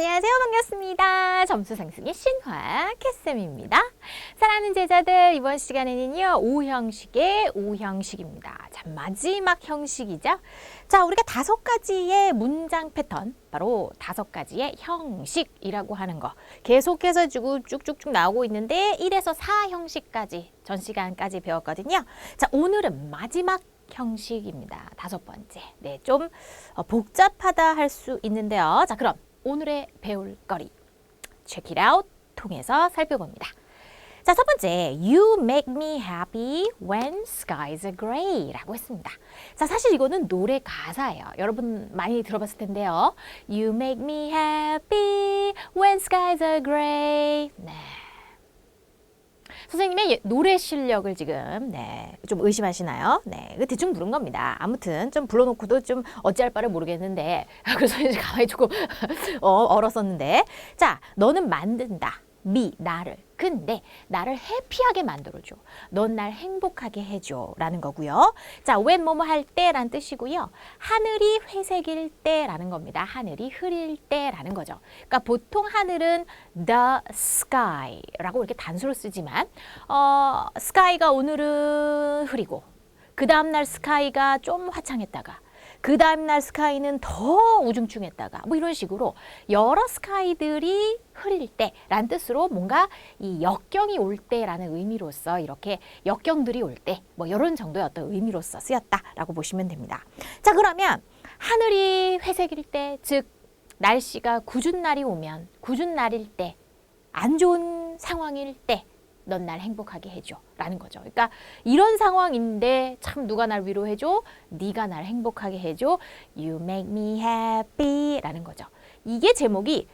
안녕하세요. 반갑습니다. 점수상승의 신화 캐쌤입니다. 사랑하는 제자들, 이번 시간에는요, 5형식의 5형식입니다. 자, 마지막 형식이죠. 자, 우리가 5가지의 문장 패턴, 바로 5가지의 형식이라고 하는 거 계속해서 쭉쭉쭉 나오고 있는데 1에서 4형식까지 전 시간까지 배웠거든요. 자, 오늘은 마지막 형식입니다. 5번째. 네, 좀 복잡하다 할 수 있는데요. 자, 그럼 오늘의 배울 거리 Check it out 통해서 살펴봅니다. 자, 첫 번째, You make me happy when skies are gray 라고 했습니다. 자, 사실 이거는 노래 가사예요. 여러분 많이 들어봤을 텐데요. You make me happy when skies are gray. 네. 선생님의 노래 실력을 지금 좀 의심하시나요? 네, 대충 부른 겁니다. 아무튼 좀 불러놓고도 좀 어찌할 바를 모르겠는데 그래서 이제 가만히 조금 얼었었는데, 자, 너는 만든다. 나를. 근데 나를 해피하게 만들어줘. 넌 날 행복하게 해줘. 라는 거고요. 자, when 뭐뭐 할 때라는 뜻이고요. 하늘이 회색일 때라는 겁니다. 하늘이 흐릴 때라는 거죠. 그러니까 보통 하늘은 the sky라고 이렇게 단수로 쓰지만 sky가 오늘은 흐리고 그 다음날 스카이가 좀 화창했다가 그 다음날 스카이는 더 우중충했다가 뭐 이런 식으로 여러 스카이들이 흐릴 때라는 뜻으로 뭔가 이 역경이 올 때라는 의미로서 이렇게 역경들이 올 때 뭐 이런 정도의 어떤 의미로서 쓰였다라고 보시면 됩니다. 자, 그러면 하늘이 회색일 때, 즉 날씨가 궂은 날이 오면, 궂은 날일 때, 안 좋은 상황일 때 넌 날 행복하게 해줘 라는 거죠. 그러니까 이런 상황인데 참 누가 날 위로해줘? 네가 날 행복하게 해줘. You make me happy 라는 거죠. 이게 제목이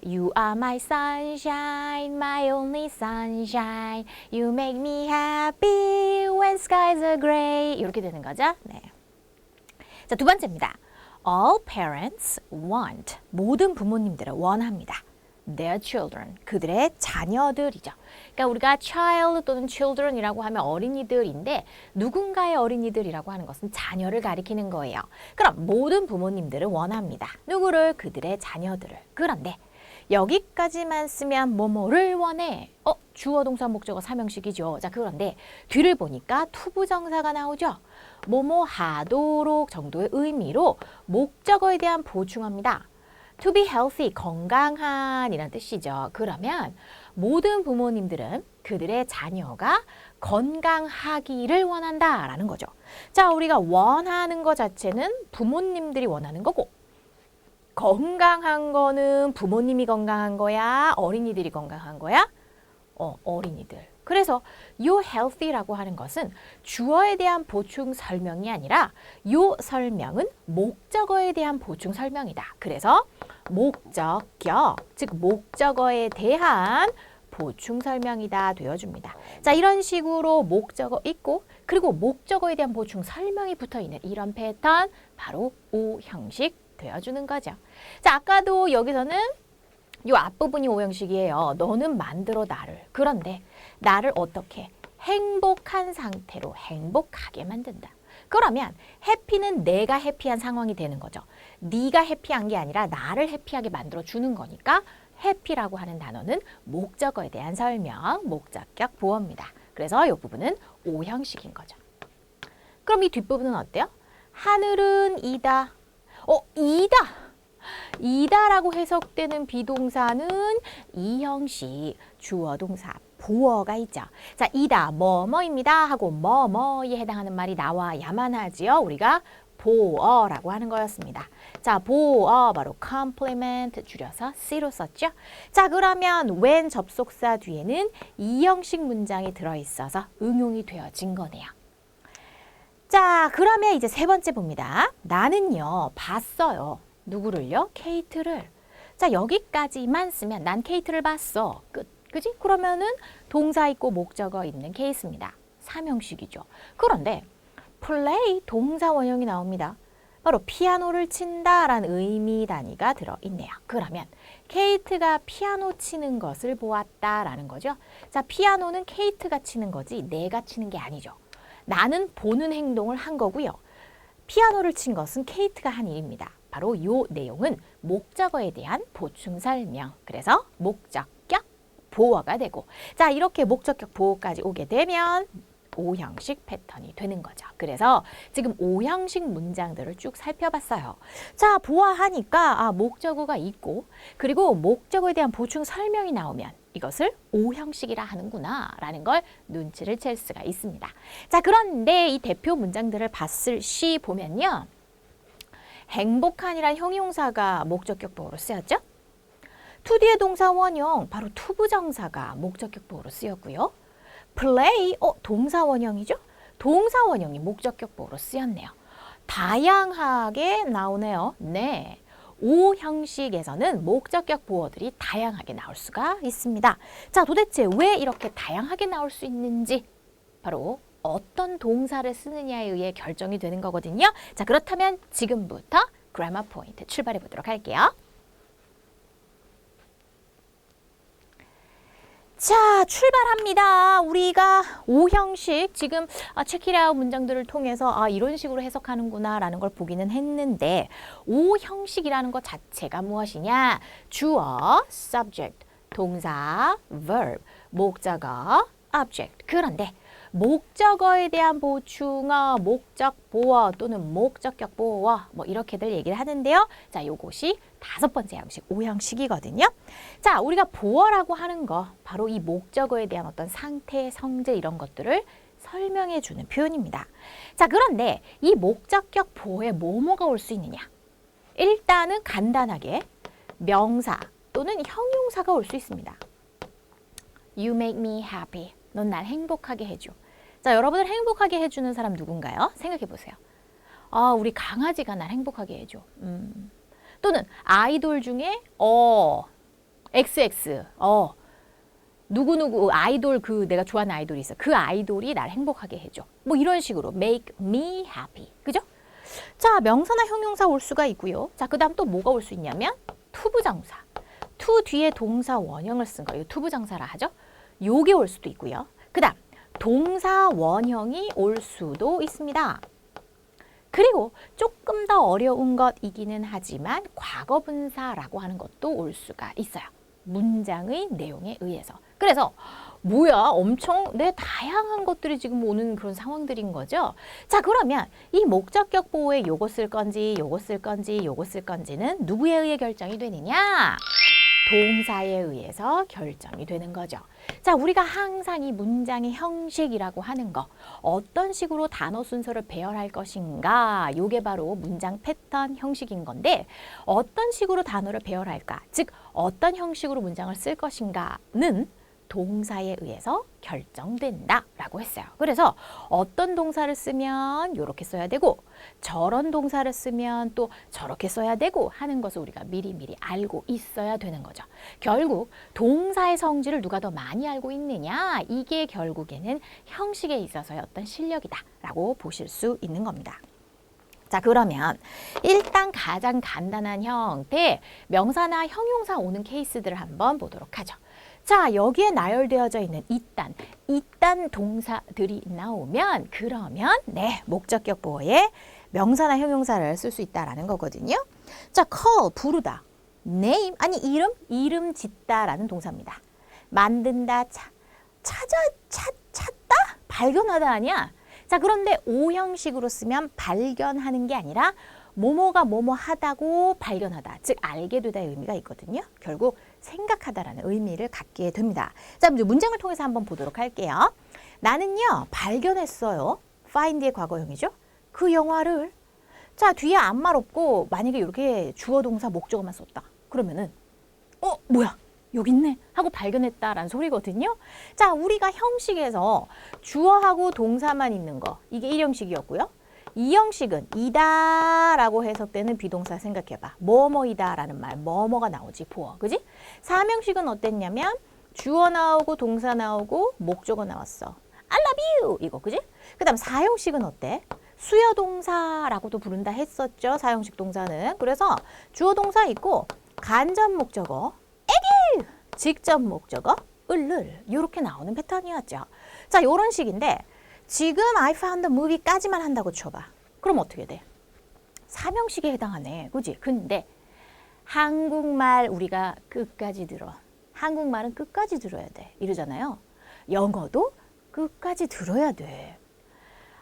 You are my sunshine, my only sunshine. You make me happy when skies are gray. 이렇게 되는 거죠. 네. 자, 두 번째입니다. All parents want. 모든 부모님들은 원합니다. Their children, 그들의 자녀들이죠. 그러니까 우리가 child 또는 children이라고 하면 어린이들인데 누군가의 어린이들이라고 하는 것은 자녀를 가리키는 거예요. 그럼 모든 부모님들은 원합니다. 누구를? 그들의 자녀들을. 그런데 여기까지만 쓰면 뭐뭐를 원해. 주어, 동사, 목적어, 삼형식이죠. 자, 그런데 뒤를 보니까 투부정사가 나오죠. 뭐뭐 하도록 정도의 의미로 목적어에 대한 보충어입니다. To be healthy, 건강한 이란 뜻이죠. 그러면 모든 부모님들은 그들의 자녀가 건강하기를 원한다라는 거죠. 자, 우리가 원하는 것 자체는 부모님들이 원하는 거고, 건강한 거는 부모님이 건강한 거야? 어린이들이 건강한 거야? 어린이들. 그래서 you healthy라고 하는 것은 주어에 대한 보충 설명이 아니라 요 설명은 목적어에 대한 보충 설명이다. 그래서 목적격, 즉 목적어에 대한 보충 설명이다 되어줍니다. 자, 이런 식으로 목적어 있고 그리고 목적어에 대한 보충 설명이 붙어있는 이런 패턴, 바로 5형식 되어주는 거죠. 자, 아까도 여기서는 이 앞부분이 5형식이에요. 너는 만들어 나를. 그런데 나를 어떻게? 행복한 상태로 행복하게 만든다. 그러면 해피는 내가 해피한 상황이 되는 거죠. 네가 해피한 게 아니라 나를 해피하게 만들어 주는 거니까 해피라고 하는 단어는 목적어에 대한 설명, 목적격 보어입니다. 그래서 이 부분은 5형식인 거죠. 그럼 이 뒷부분은 어때요? 하늘은 이다. 이다. 이다라고 해석되는 비동사는 2형식 주어, 동사, 보어가 있죠. 자, 이다, 뭐뭐입니다 하고 뭐뭐에 해당하는 말이 나와야만 하지요. 우리가 보어라고 하는 거였습니다. 자, 보어 바로 complement 줄여서 C로 썼죠. 자, 그러면 when 접속사 뒤에는 2형식 문장이 들어있어서 응용이 되어진 거네요. 자, 그러면 이제 세 번째 봅니다. 나는요, 봤어요. 누구를요? 케이트를. 자, 여기까지만 쓰면 난 케이트를 봤어. 끝. 그지? 그러면은 동사 있고 목적어 있는 케이스입니다. 3형식이죠. 그런데 play 동사 원형이 나옵니다. 바로 피아노를 친다라는 의미 단위가 들어있네요. 그러면 케이트가 피아노 치는 것을 보았다라는 거죠. 자, 피아노는 케이트가 치는 거지 내가 치는 게 아니죠. 나는 보는 행동을 한 거고요. 피아노를 친 것은 케이트가 한 일입니다. 바로 요 내용은 목적어에 대한 보충 설명. 그래서 목적격 보어가 되고, 자, 이렇게 목적격 보어까지 오게 되면 O형식 패턴이 되는 거죠. 그래서 지금 O형식 문장들을 쭉 살펴봤어요. 자, 보아하니까 목적어가 있고, 그리고 목적어에 대한 보충 설명이 나오면 이것을 O형식이라 하는구나 라는 걸 눈치를 챌 수가 있습니다. 자, 그런데 이 대표 문장들을 봤을 시 보면요, 행복한이란 형용사가 목적격 보어로 쓰였죠. to 뒤의 동사 원형, 바로 투부정사가 목적격 보어로 쓰였고요. play, 동사 원형이죠? 동사 원형이 목적격 보어로 쓰였네요. 다양하게 나오네요. 네. O 형식에서는 목적격 보어들이 다양하게 나올 수가 있습니다. 자, 도대체 왜 이렇게 다양하게 나올 수 있는지 바로 어떤 동사를 쓰느냐에 의해 결정이 되는 거거든요. 자, 그렇다면 지금부터 그래머 포인트 출발해 보도록 할게요. 자, 출발합니다. 우리가 O형식 지금 체키라웃 문장들을 통해서 이런 식으로 해석하는구나 라는 걸 보기는 했는데, O형식이라는 것 자체가 무엇이냐? 주어, subject, 동사, verb, 목적어, object. 그런데 목적어에 대한 보충어, 목적 보어 또는 목적격 보어 뭐 이렇게들 얘기를 하는데요. 자, 요것이 5번째 형식, O형식이거든요. 자, 우리가 보어라고 하는 거 바로 이 목적어에 대한 어떤 상태, 성질 이런 것들을 설명해 주는 표현입니다. 자, 그런데 이 목적격 보어에 뭐뭐가 올 수 있느냐? 일단은 간단하게 명사 또는 형용사가 올 수 있습니다. You make me happy. 넌 날 행복하게 해줘. 자, 여러분을 행복하게 해주는 사람 누군가요? 생각해 보세요. 우리 강아지가 날 행복하게 해줘. 또는 아이돌 중에 XX 누구누구 아이돌, 내가 좋아하는 아이돌이 있어. 그 아이돌이 날 행복하게 해줘. 뭐 이런 식으로 make me happy. 그죠? 자, 명사나 형용사 올 수가 있고요. 자, 그 다음 또 뭐가 올 수 있냐면 투부정사. to 뒤에 동사 원형을 쓴 거. 이거 투부정사라 하죠. 요게 올 수도 있고요. 그 다음 동사 원형이 올 수도 있습니다. 그리고 조금 더 어려운 것이기는 하지만 과거분사라고 하는 것도 올 수가 있어요. 문장의 내용에 의해서. 그래서 뭐야, 엄청 다양한 것들이 지금 오는 그런 상황들인 거죠. 자, 그러면 이 목적격 보호에 요거 쓸 건지 요거 쓸 건지 요거 쓸 건지는 누구에 의해 결정이 되느냐? 동사에 의해서 결정이 되는 거죠. 자, 우리가 항상 이 문장의 형식이라고 하는 거, 어떤 식으로 단어 순서를 배열할 것인가, 요게 바로 문장 패턴 형식인 건데, 어떤 식으로 단어를 배열할까, 즉 어떤 형식으로 문장을 쓸 것인가는 동사에 의해서 결정된다라고 했어요. 그래서 어떤 동사를 쓰면 이렇게 써야 되고, 저런 동사를 쓰면 또 저렇게 써야 되고 하는 것을 우리가 미리미리 알고 있어야 되는 거죠. 결국 동사의 성질을 누가 더 많이 알고 있느냐, 이게 결국에는 형식에 있어서의 어떤 실력이다라고 보실 수 있는 겁니다. 자, 그러면 일단 가장 간단한 형태, 명사나 형용사 오는 케이스들을 한번 보도록 하죠. 자, 여기에 나열되어져 있는 이딴 동사들이 나오면 그러면 목적격 보어에 명사나 형용사를 쓸 수 있다라는 거거든요. 자, call, 부르다. name, 아니 이름 짓다라는 동사입니다. 만든다, 찾다, 발견하다 아니야? 자, 그런데 O형식으로 쓰면 발견하는 게 아니라 뭐뭐가 뭐뭐 하다고 발견하다, 즉 알게 되다의 의미가 있거든요. 결국 생각하다라는 의미를 갖게 됩니다. 자, 문장을 통해서 한번 보도록 할게요. 나는요, 발견했어요. find의 과거형이죠. 그 영화를. 자, 뒤에 아무 말 없고 만약에 이렇게 주어 동사 목적어만 썼다. 그러면은 뭐야? 여기 있네 하고 발견했다라는 소리거든요. 자, 우리가 형식에서 주어하고 동사만 있는 거, 이게 1형식이었고요. 2형식은 이다라고 해석되는 비동사 생각해봐. 뭐뭐이다라는 말, 뭐뭐가 나오지, 보어. 그지? 3형식은 어땠냐면 주어 나오고 동사 나오고 목적어 나왔어. I love you 이거, 그지? 그 다음 4형식은 어때? 수여 동사라고도 부른다 했었죠. 4형식 동사는. 그래서 주어 동사 있고 간접 목적어, 애기! 직접 목적어, 을을 이렇게 나오는 패턴이었죠. 자, 요런 식인데 지금 I found the movie까지만 한다고 쳐봐. 그럼 어떻게 돼? 사명식에 해당하네. 그지? 근데 한국말 우리가 끝까지 들어. 한국말은 끝까지 들어야 돼. 이러잖아요. 영어도 끝까지 들어야 돼.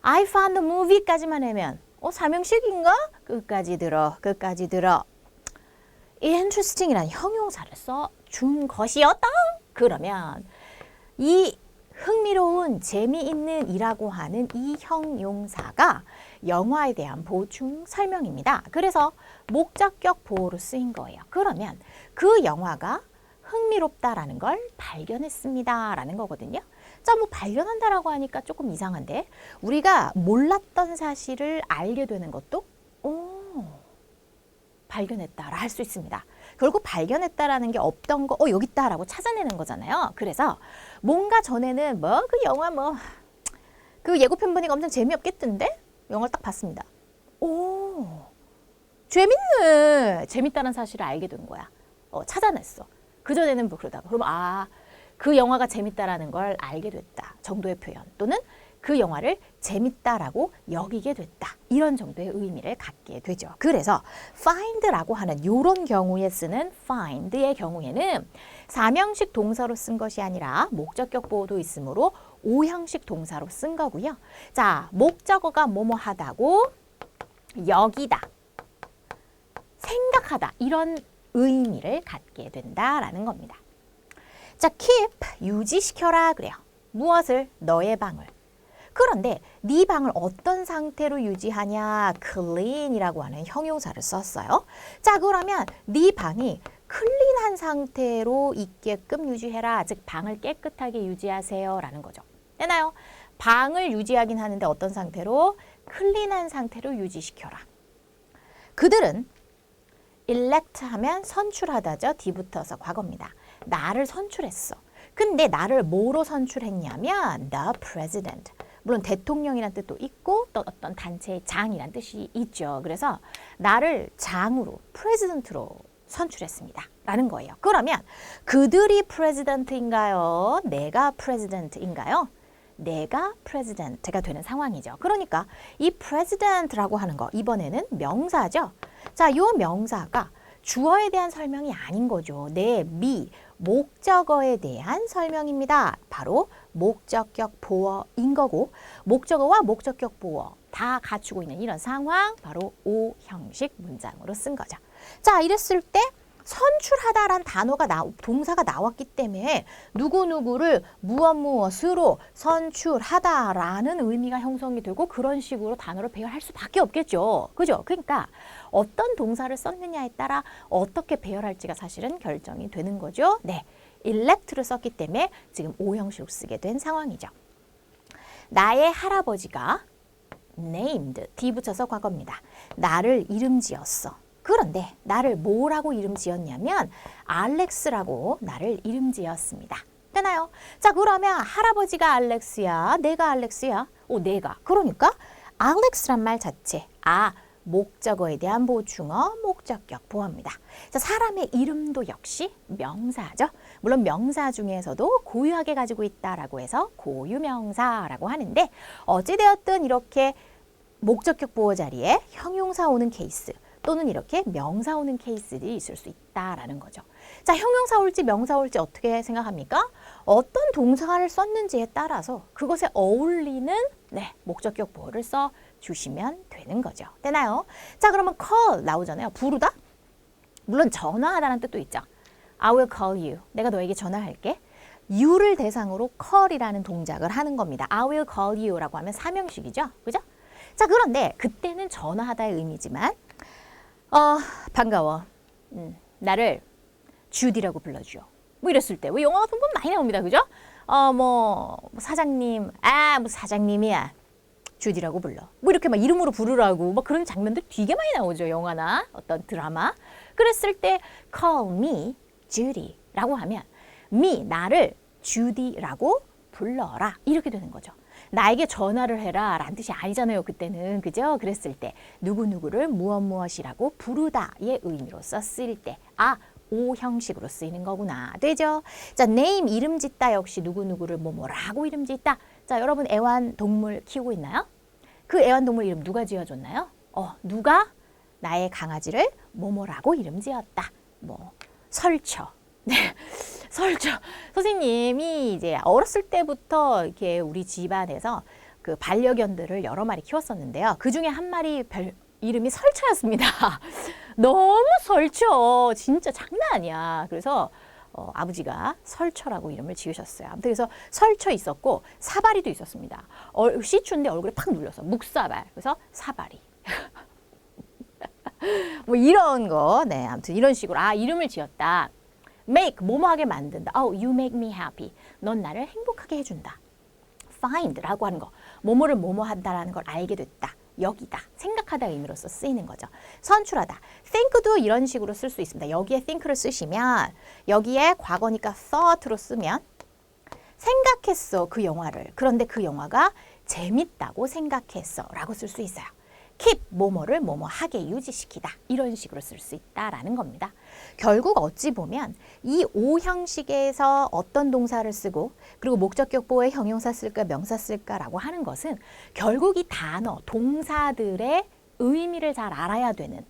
I found the movie까지만 하면 사명식인가? 끝까지 들어. 끝까지 들어. interesting이라는 형용사를 써준 것이었다. 그러면 이 흥미로운, 재미있는 이라고 하는 이 형용사가 영화에 대한 보충 설명입니다. 그래서 목적격 보호로 쓰인 거예요. 그러면 그 영화가 흥미롭다라는 걸 발견했습니다. 라는 거거든요. 자, 뭐 발견한다라고 하니까 조금 이상한데 우리가 몰랐던 사실을 알게 되는 것도 발견했다라 할 수 있습니다. 결국 발견했다라는 게 없던 거 여기 있다라고 찾아내는 거잖아요. 그래서 뭔가 전에는 그 영화 그 예고편 보니까 엄청 재미없겠던데 영화를 딱 봤습니다. 재밌네. 재밌다는 사실을 알게 된 거야. 찾아냈어. 그전에는 뭐 그러다가 그럼 그 영화가 재밌다라는 걸 알게 됐다 정도의 표현 또는 그 영화를 재밌다라고 여기게 됐다. 이런 정도의 의미를 갖게 되죠. 그래서 find라고 하는 이런 경우에 쓰는 find의 경우에는 사명식 동사로 쓴 것이 아니라 목적격 보호도 있으므로 오형식 동사로 쓴 거고요. 자, 목적어가 뭐뭐 하다고 여기다, 생각하다 이런 의미를 갖게 된다라는 겁니다. 자, keep 유지시켜라 그래요. 무엇을? 너의 방을. 그런데 네 방을 어떤 상태로 유지하냐? clean이라고 하는 형용사를 썼어요. 자, 그러면 네 방이 클린한 상태로 있게끔 유지해라. 즉 방을 깨끗하게 유지하세요 라는 거죠. 되나요? 방을 유지하긴 하는데 어떤 상태로? 클린한 상태로 유지시켜라. 그들은 elect 하면 선출하다죠. D 붙어서 과거입니다. 나를 선출했어. 근데 나를 뭐로 선출했냐면 the president. 물론 대통령이란 뜻도 있고 또 어떤 단체의 장이란 뜻이 있죠. 그래서 나를 장으로, 프레지던트로 선출했습니다. 라는 거예요. 그러면 그들이 프레지던트인가요? 내가 프레지던트인가요? 내가 프레지던트가 되는 상황이죠. 그러니까 이 프레지던트라고 하는 거 이번에는 명사죠. 자, 요 명사가 주어에 대한 설명이 아닌 거죠. 목적어에 대한 설명입니다. 바로 목적격 보어인 거고 목적어와 목적격 보어 다 갖추고 있는 이런 상황 바로 O 형식 문장으로 쓴 거죠. 자, 이랬을 때 선출하다란 동사가 나왔기 때문에 누구누구를 무엇으로 선출하다라는 의미가 형성이 되고 그런 식으로 단어를 배열할 수밖에 없겠죠. 그죠? 그러니까 어떤 동사를 썼느냐에 따라 어떻게 배열할지가 사실은 결정이 되는 거죠. 네, elect를 썼기 때문에 지금 O 형식으로 쓰게 된 상황이죠. 나의 할아버지가 named, D 붙여서 과거입니다. 나를 이름 지었어. 그런데 나를 뭐라고 이름 지었냐면 알렉스라고 나를 이름 지었습니다. 되나요? 자, 그러면 할아버지가 알렉스야, 내가 알렉스야? 내가. 그러니까 알렉스란 말 자체. 목적어에 대한 보충어, 목적격 보어입니다. 자, 사람의 이름도 역시 명사죠. 물론 명사 중에서도 고유하게 가지고 있다라고 해서 고유명사라고 하는데 어찌되었든 이렇게 목적격 보어 자리에 형용사 오는 케이스 또는 이렇게 명사 오는 케이스들이 있을 수 있다라는 거죠. 자, 형용사 올지 명사 올지 어떻게 생각합니까? 어떤 동사를 썼는지에 따라서 그것에 어울리는 목적격 보호를 써주시면 되는 거죠. 되나요? 자, 그러면 call 나오잖아요. 부르다? 물론 전화하다는 뜻도 있죠. I will call you. 내가 너에게 전화할게. you를 대상으로 call이라는 동작을 하는 겁니다. I will call you라고 하면 사명식이죠. 그죠? 자, 그런데 그때는 전화하다의 의미지만 반가워. 나를 주디라고 불러줘. 뭐 이랬을 때, 왜 영화 같은 건 많이 나옵니다. 그죠? 사장님, 뭐 사장님이야. 주디라고 불러. 뭐 이렇게 막 이름으로 부르라고 막 그런 장면들 되게 많이 나오죠. 영화나 어떤 드라마. 그랬을 때 call me Judy라고 하면 me, 나를 주디라고 불러라. 이렇게 되는 거죠. 나에게 전화를 해라 라는 뜻이 아니잖아요. 그때는. 그죠? 그랬을 때 누구누구를 무엇이라고 부르다의 의미로 썼을 때 O 형식으로 쓰이는 거구나. 되죠? 자, name 이름 짓다 역시 누구누구를 뭐라고 이름 짓다. 자, 여러분 애완동물 키우고 있나요? 그 애완동물 이름 누가 지어줬나요? 누가 나의 강아지를 뭐뭐라고 이름 지었다. 뭐 설쳐. 네. 설쳐. 선생님이 이제 어렸을 때부터 이렇게 우리 집안에서 그 반려견들을 여러 마리 키웠었는데요. 그 중에 한 마리 이름이 설쳐였습니다. 너무 설쳐. 진짜 장난 아니야. 그래서 아버지가 설쳐라고 이름을 지으셨어요. 아무튼 그래서 설쳐 있었고 사바리도 있었습니다. 시추인데 얼굴에 팍 눌렸어. 묵사발. 그래서 사바리. 뭐 이런 거. 네, 아무튼 이런 식으로 이름을 지었다. make 뭐뭐하게 만든다. Oh, you make me happy. 넌 나를 행복하게 해준다. find라고 하는 거. 뭐뭐를 뭐뭐 한다라는 걸 알게 됐다. 여기다. 생각하다 의미로서 쓰이는 거죠. 선출하다. think도 이런 식으로 쓸 수 있습니다. 여기에 think를 쓰시면 여기에 과거니까 thought로 쓰면 생각했어 그 영화를. 그런데 그 영화가 재밌다고 생각했어 라고 쓸 수 있어요. keep 뭐뭐를 뭐뭐하게 유지시키다. 이런 식으로 쓸 수 있다라는 겁니다. 결국 어찌 보면 이 O 형식에서 어떤 동사를 쓰고 그리고 목적격보에 형용사 쓸까 명사 쓸까라고 하는 것은 결국 이 단어, 동사들의 의미를 잘 알아야 되는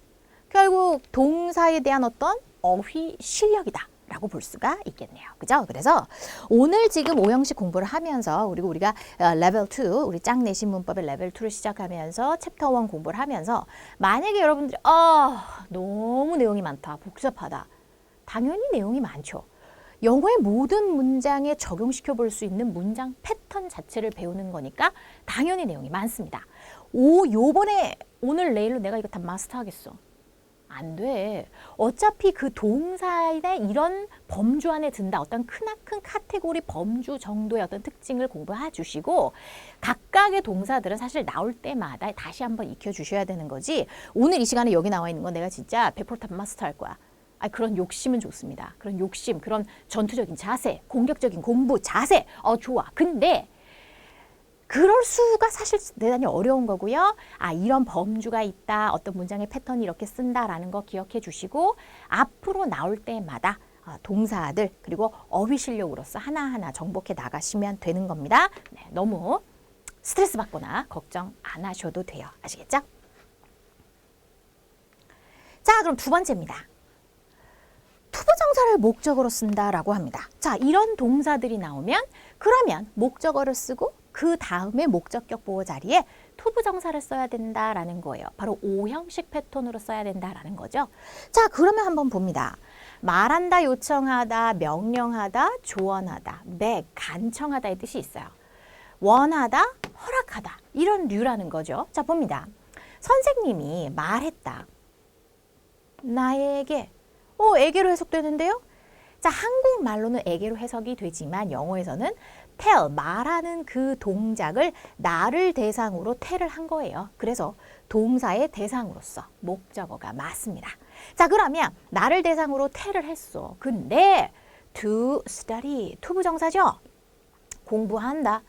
결국 동사에 대한 어떤 어휘 실력이다. 라고 볼 수가 있겠네요. 그죠? 그래서 오늘 지금 오형식 공부를 하면서 그리고 우리가 레벨 2, 우리 짝 내신 문법의 레벨 2를 시작하면서 챕터 1 공부를 하면서 만약에 여러분들이 너무 내용이 많다, 복잡하다. 당연히 내용이 많죠. 영어의 모든 문장에 적용시켜 볼 수 있는 문장 패턴 자체를 배우는 거니까 당연히 내용이 많습니다. 요번에 오늘 내일로 내가 이거 다 마스터하겠어. 안 돼. 어차피 그 동사의 이런 범주 안에 든다. 어떤 크나큰 카테고리 범주 정도의 어떤 특징을 공부해 주시고 각각의 동사들은 사실 나올 때마다 다시 한번 익혀주셔야 되는 거지. 오늘 이 시간에 여기 나와 있는 건 내가 진짜 100% 다 마스터할 거야. 그런 욕심은 좋습니다. 그런 욕심, 그런 전투적인 자세, 공격적인 공부 자세. 좋아. 근데 그럴 수가 사실 대단히 어려운 거고요. 이런 범주가 있다. 어떤 문장의 패턴이 이렇게 쓴다라는 거 기억해 주시고 앞으로 나올 때마다 동사들 그리고 어휘 실력으로서 하나하나 정복해 나가시면 되는 겁니다. 네, 너무 스트레스 받거나 걱정 안 하셔도 돼요. 아시겠죠? 자, 그럼 두 번째입니다. 투부정사를 목적어로 쓴다라고 합니다. 자, 이런 동사들이 나오면 그러면 목적어를 쓰고 그 다음에 목적격 보호 자리에 투부정사를 써야 된다라는 거예요. 바로 O 형식 패턴으로 써야 된다라는 거죠. 자, 그러면 한번 봅니다. 말한다, 요청하다, 명령하다, 조언하다, beg, 간청하다의 뜻이 있어요. 원하다, 허락하다 이런 류라는 거죠. 자, 봅니다. 선생님이 말했다. 나에게 에게로 해석되는데요. 자, 한국말로는 에게로 해석이 되지만 영어에서는 tell, 말하는 그 동작을 나를 대상으로 tell을 한 거예요. 그래서 동사의 대상으로서 목적어가 맞습니다. 자, 그러면 나를 대상으로 tell을 했어. 근데 to study, 투부정사죠? 공부한다.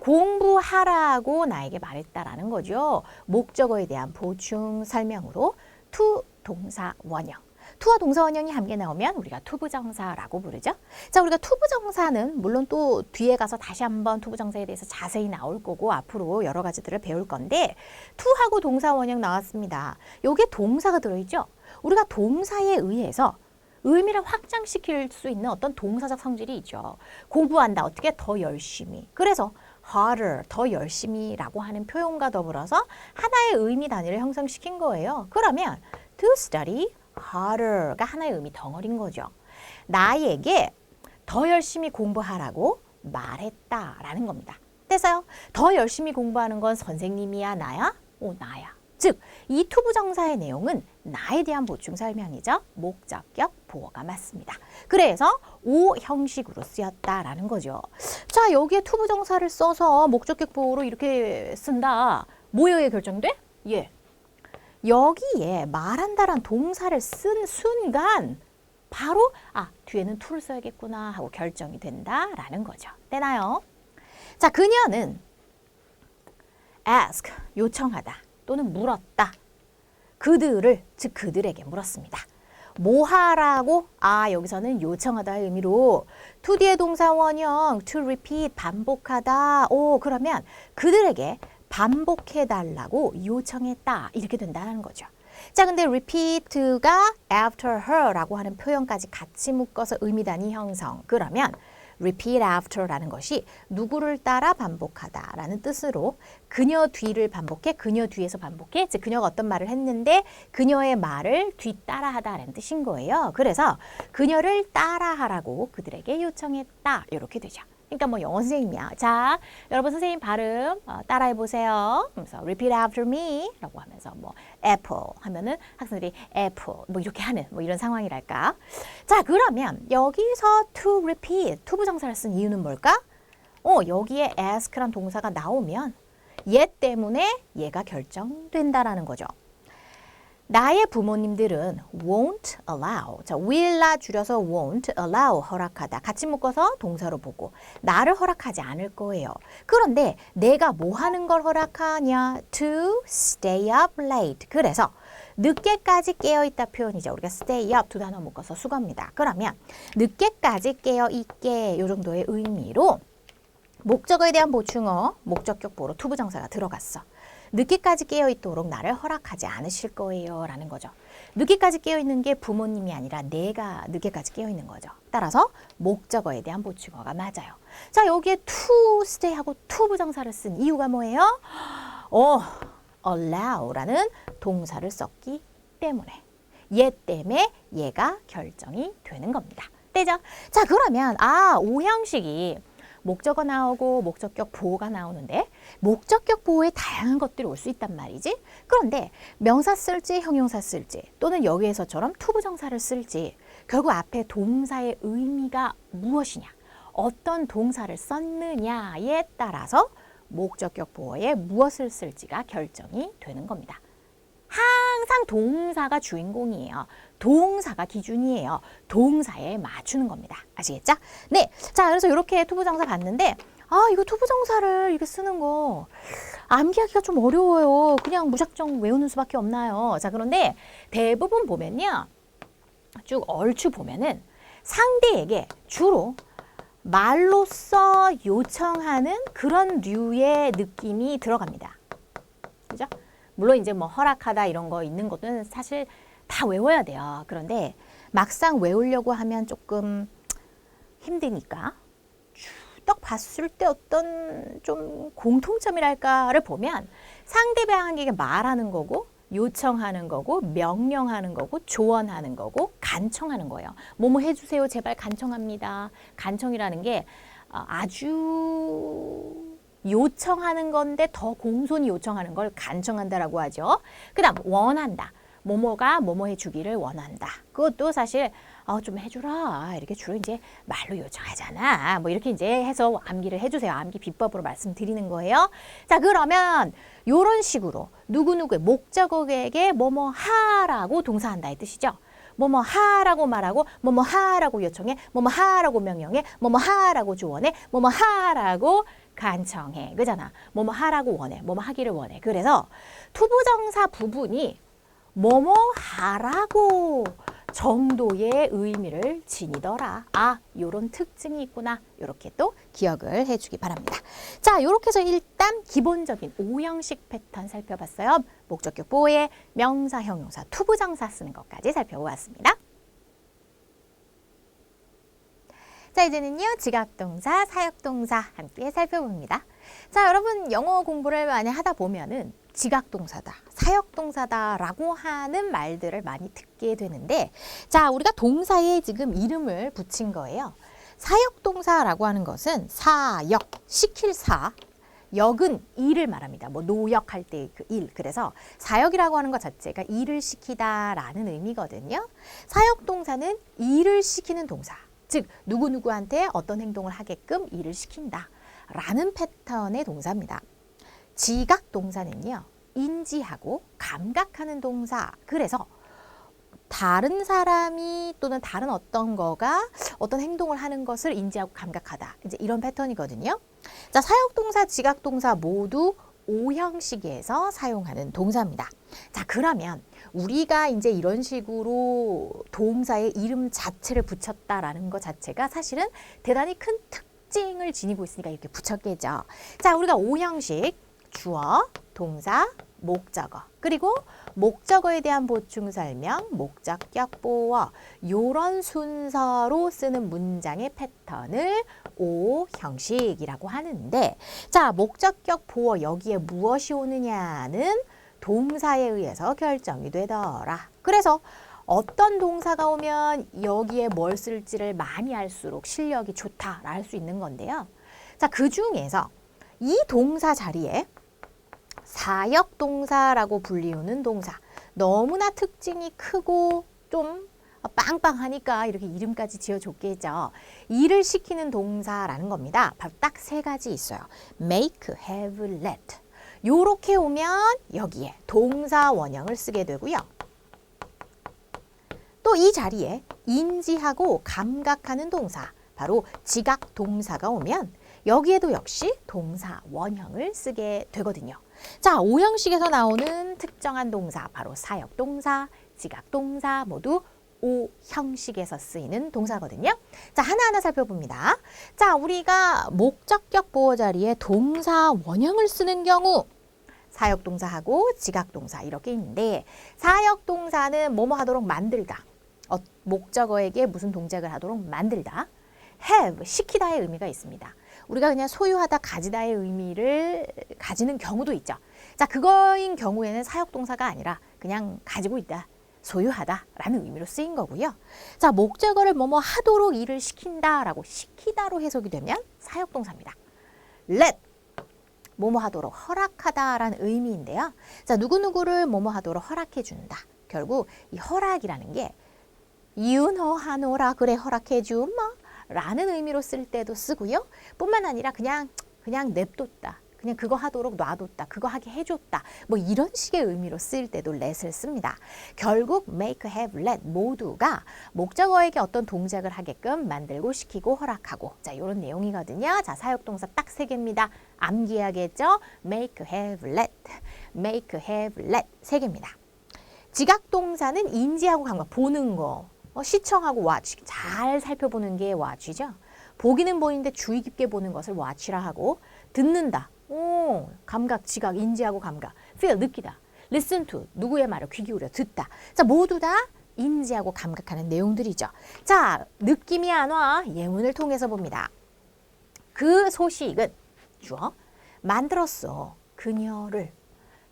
공부하라고 나에게 말했다라는 거죠. 목적어에 대한 보충 설명으로 to 동사 원형. 투와 동사 원형이 함께 나오면 우리가 투부정사라고 부르죠. 자, 우리가 투부정사는 물론 또 뒤에 가서 다시 한번 투부정사에 대해서 자세히 나올 거고 앞으로 여러 가지들을 배울 건데 투하고 동사 원형 나왔습니다. 여기에 동사가 들어있죠. 우리가 동사에 의해서 의미를 확장시킬 수 있는 어떤 동사적 성질이 있죠. 공부한다. 어떻게 더 열심히. 그래서 harder, 더 열심히라고 하는 표현과 더불어서 하나의 의미 단위를 형성시킨 거예요. 그러면 to study harder가 하나의 의미 덩어리인 거죠. 나에게 더 열심히 공부하라고 말했다라는 겁니다. 됐어요? 더 열심히 공부하는 건 선생님이야, 나야? 나야. 즉, 이 투부정사의 내용은 나에 대한 보충 설명이죠. 목적격 보어가 맞습니다. 그래서 O 형식으로 쓰였다라는 거죠. 자, 여기에 투부정사를 써서 목적격 보어로 이렇게 쓴다. 뭐에 결정돼? 여기에 말한다란 동사를 쓴 순간 바로 뒤에는 to를 써야겠구나 하고 결정이 된다라는 거죠. 되나요? 자, 그녀는 ask, 요청하다 또는 물었다. 그들을, 즉 그들에게 물었습니다. 뭐 하라고? 여기서는 요청하다의 의미로 to 뒤의 동사 원형 to repeat, 반복하다. 그러면 그들에게 반복해달라고 요청했다. 이렇게 된다는 거죠. 자, 근데 repeat가 after her라고 하는 표현까지 같이 묶어서 의미 단위 형성. 그러면 repeat after라는 것이 누구를 따라 반복하다라는 뜻으로 그녀 뒤를 반복해, 그녀 뒤에서 반복해. 즉 그녀가 어떤 말을 했는데 그녀의 말을 뒤따라하다라는 뜻인 거예요. 그래서 그녀를 따라하라고 그들에게 요청했다. 이렇게 되죠. 그러니까 뭐 영어 선생님이야. 자, 여러분 선생님 발음 따라해 보세요. 그래서 repeat after me 라고 하면서 뭐 apple 하면은 학생들이 apple 뭐 이렇게 하는 뭐 이런 상황이랄까. 자, 그러면 여기서 to repeat 투부정사를 쓴 이유는 뭘까? 여기에 ask란 동사가 나오면 얘 때문에 얘가 결정된다라는 거죠. 나의 부모님들은 won't allow, 자, will라 줄여서 won't allow, 허락하다. 같이 묶어서 동사로 보고 나를 허락하지 않을 거예요. 그런데 내가 뭐 하는 걸 허락하냐? to stay up late. 그래서 늦게까지 깨어있다 표현이죠. 우리가 stay up 두 단어 묶어서 수거입니다. 그러면 늦게까지 깨어있게 이 정도의 의미로 목적어에 대한 보충어, 목적격 보로 투부정사가 들어갔어. 늦게까지 깨어있도록 나를 허락하지 않으실 거예요 라는 거죠. 늦게까지 깨어있는 게 부모님이 아니라 내가 늦게까지 깨어있는 거죠. 따라서 목적어에 대한 보충어가 맞아요. 자, 여기에 to stay하고 to 부정사를 쓴 이유가 뭐예요? allow라는 동사를 썼기 때문에 얘 때문에 얘가 결정이 되는 겁니다. 되죠? 자, 그러면 오형식이 목적어 나오고 목적격 보호가 나오는데 목적격 보호에 다양한 것들이 올 수 있단 말이지. 그런데 명사 쓸지 형용사 쓸지 또는 여기에서처럼 투부정사를 쓸지 결국 앞에 동사의 의미가 무엇이냐, 어떤 동사를 썼느냐에 따라서 목적격 보호에 무엇을 쓸지가 결정이 되는 겁니다. 항상 동사가 주인공이에요. 동사가 기준이에요. 동사에 맞추는 겁니다. 아시겠죠? 네. 자, 그래서 이렇게 투부정사 봤는데 이거 투부정사를 이렇게 쓰는 거 암기하기가 좀 어려워요. 그냥 무작정 외우는 수밖에 없나요? 자, 그런데 대부분 보면요. 쭉 얼추 보면은 상대에게 주로 말로써 요청하는 그런 류의 느낌이 들어갑니다. 그죠? 물론 이제 뭐 허락하다 이런 거 있는 것은 사실 다 외워야 돼요. 그런데 막상 외우려고 하면 조금 힘드니까 딱 봤을 때 어떤 좀 공통점이랄까를 보면 상대방에게 말하는 거고 요청하는 거고 명령하는 거고 조언하는 거고 간청하는 거예요. 뭐뭐 해주세요 제발 간청합니다. 간청이라는 게 아주 요청하는 건데 더 공손히 요청하는 걸 간청한다라고 하죠. 그 다음 원한다. 뭐뭐가 뭐뭐 해주기를 원한다. 그것도 사실 좀 해주라 이렇게 주로 이제 말로 요청하잖아. 뭐 이렇게 이제 해서 암기를 해주세요. 암기 비법으로 말씀드리는 거예요. 자, 그러면 이런 식으로 누구누구의 목적어에게 뭐뭐 하라고 동사한다 이 뜻이죠. 뭐뭐 하라고 말하고 뭐뭐 하라고 요청해 뭐뭐 하라고 명령해 뭐뭐 하라고 조언해 뭐뭐 하라고 간청해. 그잖아. 뭐뭐 하라고 원해. 뭐뭐 하기를 원해. 그래서 투부정사 부분이 뭐뭐 하라고 정도의 의미를 지니더라. 요런 특징이 있구나. 요렇게 또 기억을 해주기 바랍니다. 자, 요렇게 해서 일단 기본적인 5형식 패턴 살펴봤어요. 목적격 보호에 명사, 형용사, 투부정사 쓰는 것까지 살펴보았습니다. 자, 이제는요. 지각동사, 사역동사 함께 살펴봅니다. 자, 여러분 영어 공부를 많이 하다 보면은 지각동사다, 사역동사다라고 하는 말들을 많이 듣게 되는데 자, 우리가 동사에 지금 이름을 붙인 거예요. 사역동사라고 하는 것은 사역, 시킬 사, 역은 일을 말합니다. 뭐 노역할 때 그 일. 그래서 사역이라고 하는 것 자체가 일을 시키다라는 의미거든요. 사역동사는 일을 시키는 동사. 즉 누구누구한테 어떤 행동을 하게끔 일을 시킨다 라는 패턴의 동사입니다. 지각동사는요. 인지하고 감각하는 동사. 그래서 다른 사람이 또는 다른 어떤 거가 어떤 행동을 하는 것을 인지하고 감각하다. 이제 이런 패턴이거든요. 자, 사역동사, 지각동사 모두 5형식에서 사용하는 동사입니다. 자, 그러면 우리가 이제 이런 식으로 동사의 이름 자체를 붙였다라는 것 자체가 사실은 대단히 큰 특징을 지니고 있으니까 이렇게 붙였겠죠. 자, 우리가 5형식 주어, 동사, 목적어, 그리고 목적어에 대한 보충 설명, 목적격 보어 요런 순서로 쓰는 문장의 패턴을 O 형식이라고 하는데 자, 목적격 보어 여기에 무엇이 오느냐는 동사에 의해서 결정이 되더라. 그래서 어떤 동사가 오면 여기에 뭘 쓸지를 많이 할수록 실력이 좋다라 할 수 있는 건데요. 자, 그 중에서 이 동사 자리에 사역동사라고 불리우는 동사, 너무나 특징이 크고 좀 빵빵하니까 이렇게 이름까지 지어줬겠죠. 일을 시키는 동사라는 겁니다. 바로 딱 세 가지 있어요. make, have, let. 요렇게 오면 여기에 동사 원형을 쓰게 되고요. 또 이 자리에 인지하고 감각하는 동사, 바로 지각 동사가 오면 여기에도 역시 동사 원형을 쓰게 되거든요. 자, O형식에서 나오는 특정한 동사, 바로 사역동사, 지각동사 모두 O형식에서 쓰이는 동사거든요. 자, 하나하나 살펴봅니다. 자, 우리가 목적격 보어 자리에 동사 원형을 쓰는 경우 사역동사하고 지각동사 이렇게 있는데 사역동사는 뭐뭐 하도록 만들다. 목적어에게 무슨 동작을 하도록 만들다. have, 시키다의 의미가 있습니다. 우리가 그냥 소유하다, 가지다의 의미를 가지는 경우도 있죠. 자, 그거인 경우에는 사역동사가 아니라 그냥 가지고 있다, 소유하다라는 의미로 쓰인 거고요. 자, 목적어를 뭐뭐 하도록 일을 시킨다라고 시키다로 해석이 되면 사역동사입니다. let, 뭐뭐 하도록 허락하다라는 의미인데요. 자, 누구누구를 뭐뭐 하도록 허락해 준다. 결국 이 허락이라는 게 하노라 그래 허락해 주마 라는 의미로 쓸 때도 쓰고요. 뿐만 아니라 그냥 냅뒀다. 그냥 그거 하도록 놔뒀다. 그거 하게 해줬다. 뭐 이런 식의 의미로 쓸 때도 let을 씁니다. 결국 make, have, let 모두가 목적어에게 어떤 동작을 하게끔 만들고 시키고 허락하고 자, 이런 내용이거든요. 자, 사역동사 딱 세 개입니다. 암기해야겠죠? make, have, let, make, have, let 세 개입니다. 지각동사는 인지하고 감각, 보는 거. 시청하고 watch, 잘 살펴보는 게 watch죠. 보기는 보이는데 주의 깊게 보는 것을 watch라 하고 듣는다. 감각, 지각, 인지하고 감각. feel, 느끼다. listen to, 누구의 말을 귀 기울여 듣다. 자, 모두 다 인지하고 감각하는 내용들이죠. 자, 느낌이 안 와. 예문을 통해서 봅니다. 그 소식은 주어 만들었어. 그녀를.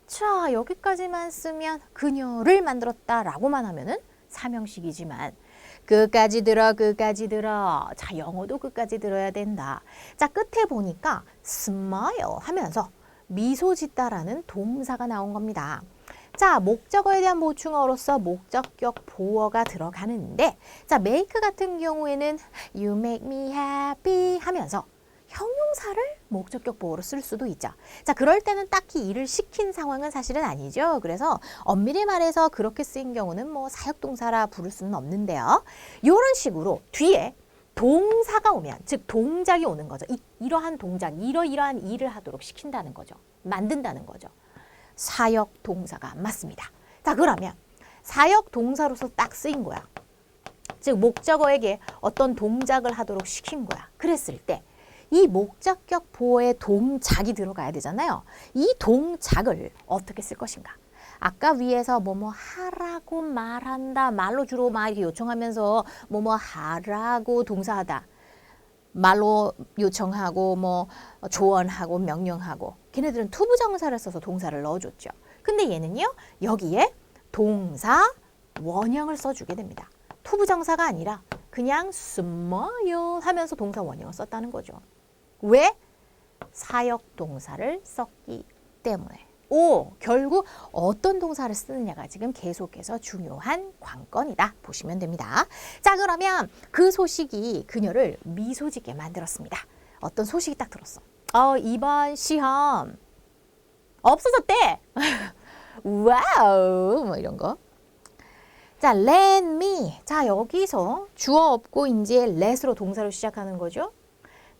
자, 여기까지만 쓰면 그녀를 만들었다라고만 하면은 삼형식이지만 끝까지 들어, 끝까지 들어. 자, 영어도 끝까지 들어야 된다. 자, 끝에 보니까 smile 하면서 미소 짓다라는 동사가 나온 겁니다. 자, 목적어에 대한 보충어로서 목적격 보어가 들어가는데 자, make 같은 경우에는 you make me happy 하면서 형용사를 목적격 보어로 쓸 수도 있죠. 자, 그럴 때는 딱히 일을 시킨 상황은 사실은 아니죠. 그래서 엄밀히 말해서 그렇게 쓰인 경우는 뭐 사역동사라 부를 수는 없는데요. 이런 식으로 뒤에 동사가 오면, 즉 동작이 오는 거죠. 이러한 동작, 이러이러한 일을 하도록 시킨다는 거죠. 만든다는 거죠. 사역동사가 맞습니다. 자, 그러면 사역동사로서 딱 쓰인 거야. 즉 목적어에게 어떤 동작을 하도록 시킨 거야. 그랬을 때 이 목적격 보어에 동작이 들어가야 되잖아요. 이 동작을 어떻게 쓸 것인가? 아까 위에서 뭐뭐 하라고 말한다. 말로 주로 막 이렇게 요청하면서 뭐뭐 하라고 동사하다. 말로 요청하고 뭐 조언하고 명령하고 걔네들은 투부정사를 써서 동사를 넣어줬죠. 근데 얘는요. 여기에 동사 원형을 써주게 됩니다. 투부정사가 아니라 그냥 smile 하면서 동사 원형을 썼다는 거죠. 왜? 사역동사를 썼기 때문에. 결국 어떤 동사를 쓰느냐가 지금 계속해서 중요한 관건이다 보시면 됩니다. 자, 그러면 그 소식이 그녀를 미소 짓게 만들었습니다. 어떤 소식이 딱 들었어. 이번 시험 없어졌대. 와우, 뭐 이런 거. 자, let me. 자, 여기서 주어 없고 이제 let으로 동사로 시작하는 거죠.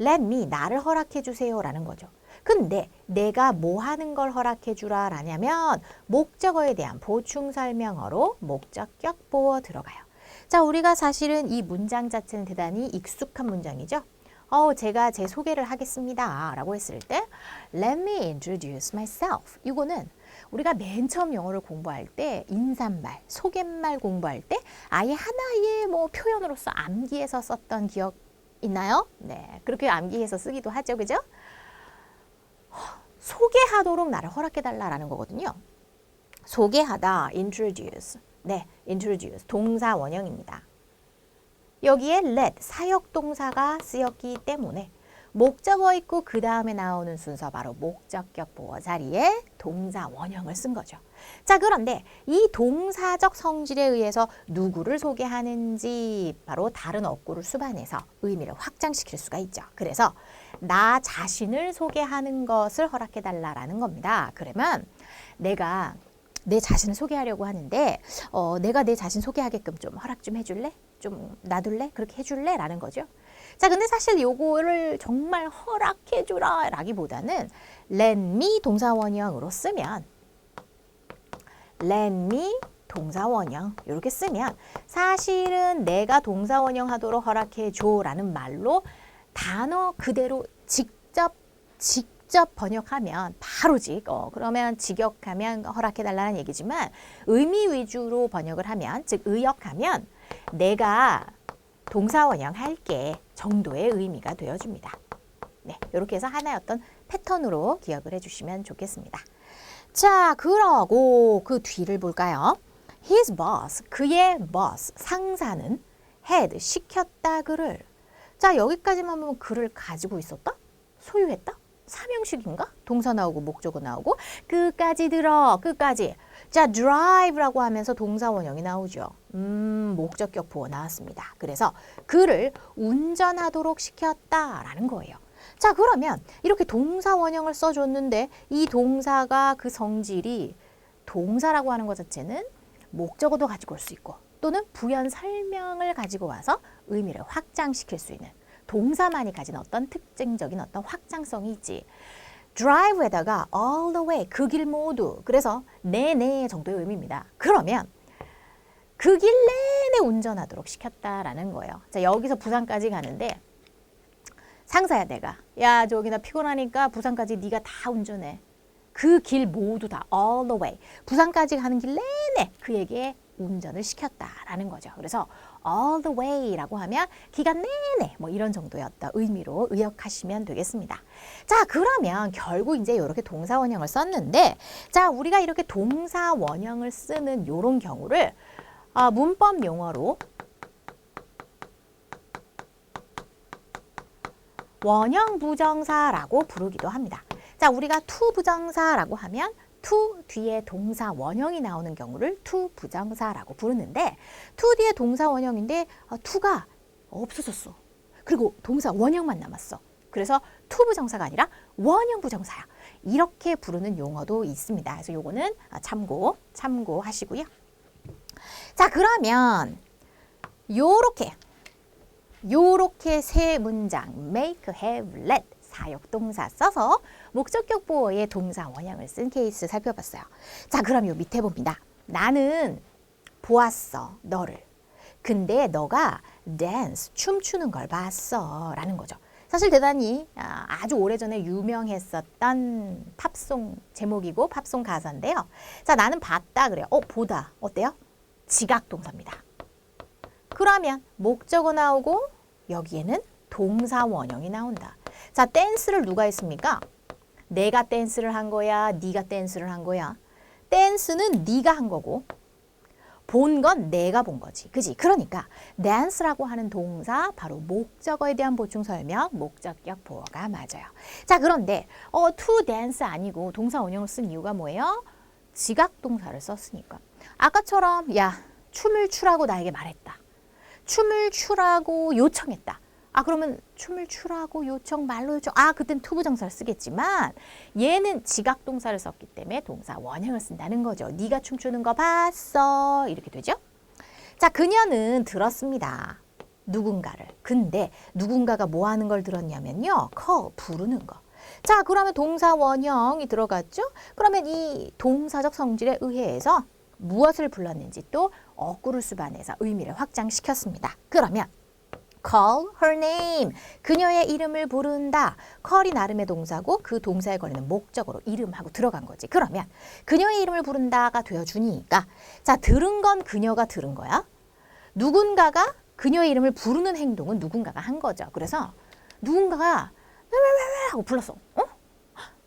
let me, 나를 허락해 주세요 라는 거죠. 근데 내가 뭐 하는 걸 허락해 주라 라냐면 목적어에 대한 보충 설명어로 목적격 보어 들어가요. 자, 우리가 사실은 이 문장 자체는 대단히 익숙한 문장이죠. 제가 제 소개를 하겠습니다 라고 했을 때 let me introduce myself. 이거는 우리가 맨 처음 영어를 공부할 때 인사말, 소개말 공부할 때 아예 하나의 뭐 표현으로서 암기해서 썼던 기억 있나요? 네, 그렇게 암기해서 쓰기도 하죠, 그죠? 소개하도록 나를 허락해달라라는 거거든요. 소개하다, introduce. 네, introduce. 동사 원형입니다. 여기에 let, 사역동사가 쓰였기 때문에 목적어 있고 그 다음에 나오는 순서 바로 목적격 보어 자리에 동사 원형을 쓴 거죠. 자, 그런데 이 동사적 성질에 의해서 누구를 소개하는지 바로 다른 어구를 수반해서 의미를 확장시킬 수가 있죠. 그래서 나 자신을 소개하는 것을 허락해달라라는 겁니다. 그러면 내가 내 자신을 소개하려고 하는데 내가 내 자신 소개하게끔 좀 허락 좀 해줄래? 좀 놔둘래? 그렇게 해줄래? 라는 거죠. 자, 근데 사실 요거를 정말 허락해주라 라기보다는 let me 동사원형으로 쓰면 let me 동사원형 이렇게 쓰면 사실은 내가 동사원형 하도록 허락해줘 라는 말로 단어 그대로 직접 번역하면 바로 그러면 직역하면 허락해달라는 얘기지만 의미 위주로 번역을 하면 즉 의역하면 내가 동사원형 할게 정도의 의미가 되어줍니다. 네, 이렇게 해서 하나의 어떤 패턴으로 기억을 해주시면 좋겠습니다. 자, 그러고 그 뒤를 볼까요? His boss, 그의 boss, 상사는 had, 시켰다 그를. 자, 여기까지만 보면 그를 가지고 있었다? 소유했다? 삼형식인가? 동사 나오고 목적어 나오고 끝까지 들어, 끝까지. 자, drive라고 하면서 동사 원형이 나오죠. 목적격 보어 나왔습니다. 그래서 그를 운전하도록 시켰다라는 거예요. 자, 그러면 이렇게 동사 원형을 써줬는데 이 동사가 그 성질이 동사라고 하는 것 자체는 목적어도 가지고 올 수 있고 또는 부연 설명을 가지고 와서 의미를 확장시킬 수 있는 동사만이 가진 어떤 특징적인 어떤 확장성이 있지. drive에다가 all the way, 그 길 모두. 그래서 내내 정도의 의미입니다. 그러면 그 길 내내 운전하도록 시켰다라는 거예요. 자, 여기서 부산까지 가는데 상사야 내가. 야, 저기 나 피곤하니까 부산까지 네가 다 운전해. 그 길 모두 다 all the way. 부산까지 가는 길 내내 그에게 운전을 시켰다라는 거죠. 그래서 all the way라고 하면 기간 내내 뭐 이런 정도의 어떤 의미로 의역하시면 되겠습니다. 자, 그러면 결국 이제 이렇게 동사 원형을 썼는데 자, 우리가 이렇게 동사 원형을 쓰는 이런 경우를 문법 용어로 원형 부정사라고 부르기도 합니다. 자, 우리가 to 부정사라고 하면 to 뒤에 동사 원형이 나오는 경우를 to 부정사라고 부르는데 to 뒤에 동사 원형인데 to가 없어졌어. 그리고 동사 원형만 남았어. 그래서 to 부정사가 아니라 원형 부정사야. 이렇게 부르는 용어도 있습니다. 그래서 요거는 참고하시고요. 자, 그러면 요렇게 세 문장 make, have, let 사역동사 써서 목적격 보어의 동사 원형을 쓴 케이스 살펴봤어요. 자, 그럼 요 밑에 봅니다. 나는 보았어, 너를. 근데 너가 댄스, 춤추는 걸 봤어 라는 거죠. 사실 대단히 아주 오래전에 유명했었던 팝송 제목이고 팝송 가사인데요. 자, 나는 봤다 그래요. 보다. 어때요? 지각동사입니다. 그러면 목적어 나오고 여기에는 동사 원형이 나온다. 자, 댄스를 누가 했습니까? 내가 댄스를 한 거야? 네가 댄스를 한 거야? 댄스는 네가 한 거고 본 건 내가 본 거지. 그지? 그러니까 dance라고 하는 동사 바로 목적어에 대한 보충 설명, 목적격 보어가 맞아요. 자, 그런데 to dance 아니고 동사 원형을 쓴 이유가 뭐예요? 지각 동사를 썼으니까. 아까처럼 야, 춤을 추라고 나에게 말했다. 춤을 추라고 요청했다. 그러면 춤을 추라고 요청, 말로 요청. 그땐 to 부정사를 쓰겠지만 얘는 지각 동사를 썼기 때문에 동사 원형을 쓴다는 거죠. 네가 춤추는 거 봤어. 이렇게 되죠. 자, 그녀는 들었습니다. 누군가를. 근데 누군가가 뭐 하는 걸 들었냐면요. call, 부르는 거. 자, 그러면 동사 원형이 들어갔죠. 그러면 이 동사적 성질에 의해서 무엇을 불렀는지 또 어구를 수반해서 의미를 확장시켰습니다. 그러면 call her name. 그녀의 이름을 부른다. call이 나름의 동사고 그 동사에 걸리는 목적어로 이름하고 들어간 거지. 그러면 그녀의 이름을 부른다가 되어주니까 자, 들은 건 그녀가 들은 거야. 누군가가 그녀의 이름을 부르는 행동은 누군가가 한 거죠. 그래서 누군가가 왜 하고 불렀어. 어?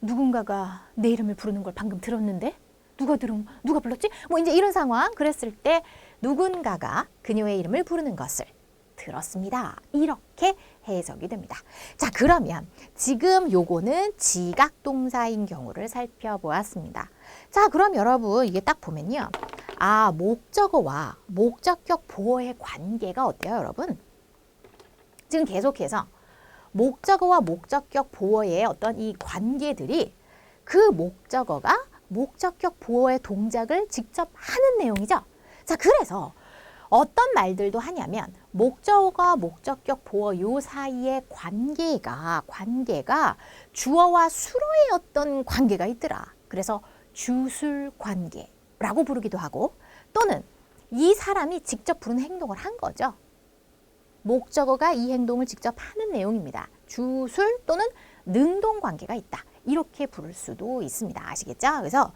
누군가가 내 이름을 부르는 걸 방금 들었는데? 누가 불렀지? 뭐 이제 이런 상황. 그랬을 때 누군가가 그녀의 이름을 부르는 것을 들었습니다. 이렇게 해석이 됩니다. 자, 그러면 지금 요거는 지각동사인 경우를 살펴보았습니다. 자, 그럼 여러분 이게 딱 보면요. 아, 목적어와 목적격 보어의 관계가 어때요, 여러분? 지금 계속해서 목적어와 목적격 보어의 어떤 이 관계들이 그 목적어가 목적격 보어의 동작을 직접 하는 내용이죠. 자, 그래서 어떤 말들도 하냐면 목적어가 목적격 보어 요 사이의 관계가 주어와 수로의 어떤 관계가 있더라. 그래서 주술 관계라고 부르기도 하고 또는 이 사람이 직접 부른 행동을 한 거죠. 목적어가 이 행동을 직접 하는 내용입니다. 주술 또는 능동 관계가 있다. 이렇게 부를 수도 있습니다. 아시겠죠? 그래서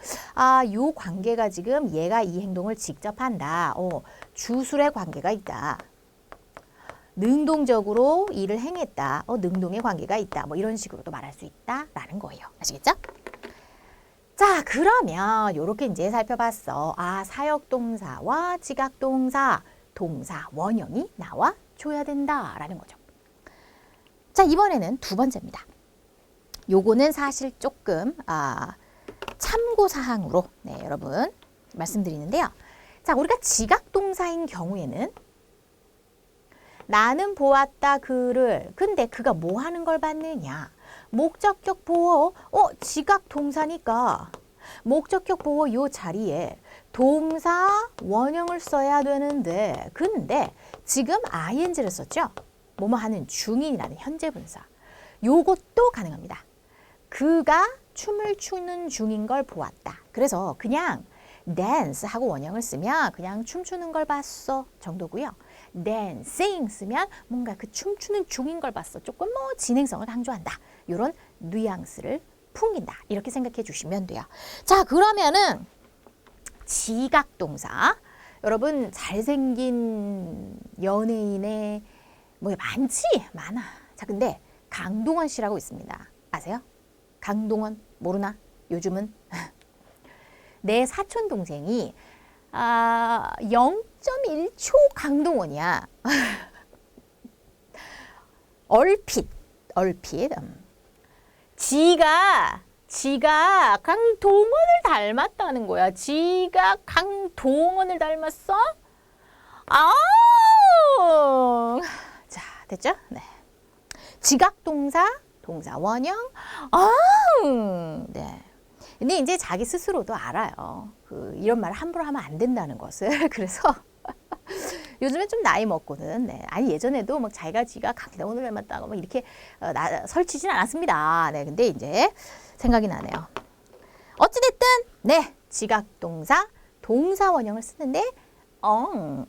요 관계가 지금 얘가 이 행동을 직접 한다. 주술의 관계가 있다. 능동적으로 일을 행했다. 능동의 관계가 있다. 뭐 이런 식으로도 말할 수 있다라는 거예요. 아시겠죠? 자, 그러면 요렇게 이제 살펴봤어. 사역동사와 지각동사, 동사 원형이 나와줘야 된다라는 거죠. 자, 이번에는 두 번째입니다. 요거는 사실 조금 참고사항으로 여러분 말씀드리는데요. 자, 우리가 지각동사인 경우에는 나는 보았다 그를. 근데 그가 뭐 하는 걸 봤느냐. 목적격 보어. 지각동사니까 목적격 보어 요 자리에 동사 원형을 써야 되는데 근데 지금 ing를 썼죠. 뭐뭐 하는 중인이라는 현재 분사. 요것도 가능합니다. 그가 춤을 추는 중인 걸 보았다. 그래서 그냥 dance 하고 원형을 쓰면 그냥 춤추는 걸 봤어 정도고요. dancing 쓰면 뭔가 그 춤추는 중인 걸 봤어. 조금 뭐 진행성을 강조한다. 이런 뉘앙스를 풍긴다. 이렇게 생각해 주시면 돼요. 자, 그러면은 지각동사. 여러분 잘생긴 연예인의 뭐 많아. 자, 근데 강동원 씨라고 있습니다. 아세요? 강동원 모르나? 요즘은 내 사촌 동생이 0.1초 강동원이야. 얼핏. 지가 강동원을 닮았다는 거야. 지가 강동원을 닮았어? 자, 됐죠? 네. 지각동사, 동사 원형. 네. 근데 이제 자기 스스로도 알아요. 이런 말을 함부로 하면 안 된다는 것을. 그래서 요즘에 좀 나이 먹고는 예전에도 막 지가 강동원을 닮았다고 막 이렇게 설치진 않았습니다. 네, 근데 이제 생각이 나네요. 어찌됐든 지각동사, 동사 원형을 쓰는데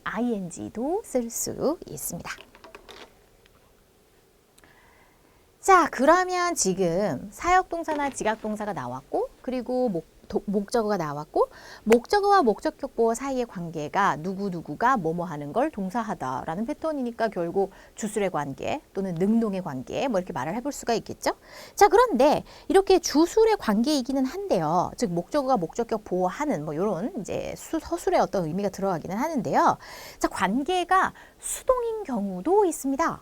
ing도 쓸 수 있습니다. 자, 그러면 지금 사역동사나 지각동사가 나왔고 그리고 목적어가 나왔고 목적어와 목적격 보어 사이의 관계가 누구가 뭐뭐 하는 걸 동사하다라는 패턴이니까 결국 주술의 관계 또는 능동의 관계 뭐 이렇게 말을 해볼 수가 있겠죠. 자, 그런데 이렇게 주술의 관계이기는 한데요. 즉 목적어가 목적격 보어하는 뭐 이런 이제 서술의 어떤 의미가 들어가기는 하는데요. 자, 관계가 수동인 경우도 있습니다.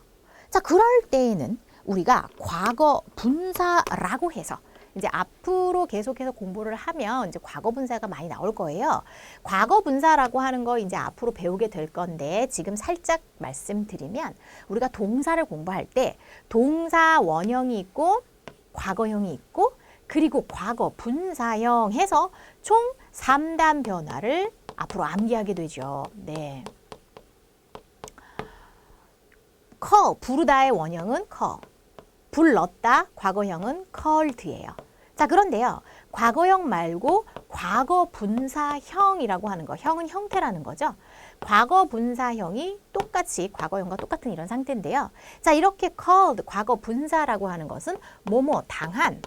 자, 그럴 때에는 우리가 과거 분사라고 해서 이제 앞으로 계속해서 공부를 하면 이제 과거 분사가 많이 나올 거예요. 과거 분사라고 하는 거 이제 앞으로 배우게 될 건데 지금 살짝 말씀드리면 우리가 동사를 공부할 때 동사 원형이 있고 과거형이 있고 그리고 과거 분사형 해서 총 3단 변화를 앞으로 암기하게 되죠. 네. 부르다의 원형은 call. 불렀다, 과거형은 called예요. 자, 그런데요. 과거형 말고 과거 분사형이라고 하는 거. 형은 형태라는 거죠. 과거 분사형이 똑같이 과거형과 똑같은 이런 상태인데요. 자, 이렇게 called 과거 분사라고 하는 것은 뭐뭐 당한,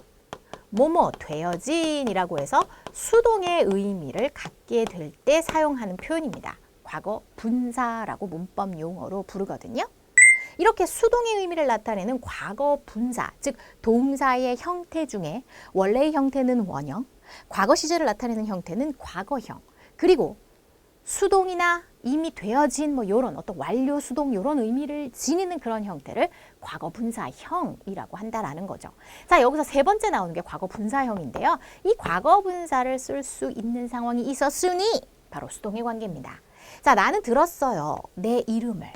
뭐뭐 되어진이라고 해서 수동의 의미를 갖게 될 때 사용하는 표현입니다. 과거 분사라고 문법 용어로 부르거든요. 이렇게 수동의 의미를 나타내는 과거 분사, 즉 동사의 형태 중에 원래의 형태는 원형, 과거 시제를 나타내는 형태는 과거형, 그리고 수동이나 이미 되어진 뭐 요런 어떤 완료 수동 요런 의미를 지니는 그런 형태를 과거 분사형이라고 한다라는 거죠. 자, 여기서 세 번째 나오는 게 과거 분사형인데요. 이 과거 분사를 쓸 수 있는 상황이 있었으니 바로 수동의 관계입니다. 자, 나는 들었어요. 내 이름을.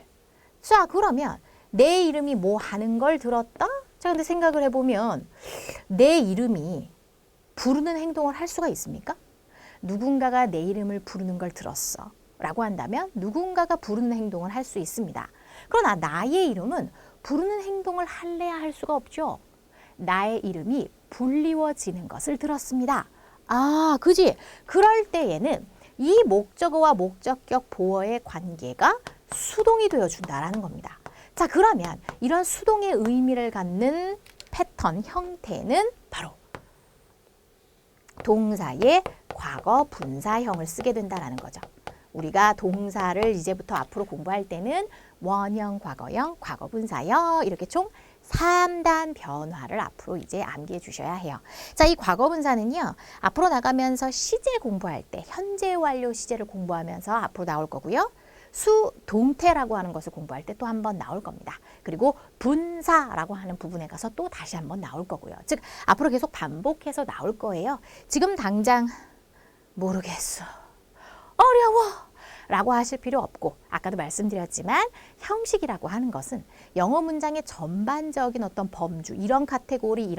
자, 그러면 내 이름이 뭐 하는 걸 들었다? 자, 근데 생각을 해보면 내 이름이 부르는 행동을 할 수가 있습니까? 누군가가 내 이름을 부르는 걸 들었어 라고 한다면 누군가가 부르는 행동을 할 수 있습니다. 그러나 나의 이름은 부르는 행동을 할래야 할 수가 없죠. 나의 이름이 불리워지는 것을 들었습니다. 아, 그지? 그럴 때에는 이 목적어와 목적격 보어의 관계가 수동이 되어준다라는 겁니다. 자, 그러면 이런 수동의 의미를 갖는 패턴, 형태는 바로 동사의 과거 분사형을 쓰게 된다는 거죠. 우리가 동사를 이제부터 앞으로 공부할 때는 원형, 과거형, 과거 분사형 이렇게 총 3단 변화를 앞으로 이제 암기해 주셔야 해요. 자, 이 과거 분사는요. 앞으로 나가면서 시제 공부할 때 현재 완료 시제를 공부하면서 앞으로 나올 거고요. 수동태라고 하는 것을 공부할 때 또 한 번 나올 겁니다. 그리고 분사라고 하는 부분에 가서 또 다시 한 번 나올 거고요. 즉 앞으로 계속 반복해서 나올 거예요. 지금 당장 모르겠어, 어려워 라고 하실 필요 없고, 아까도 말씀드렸지만 형식이라고 하는 것은 영어 문장의 전반적인 어떤 범주, 이런 카테고리,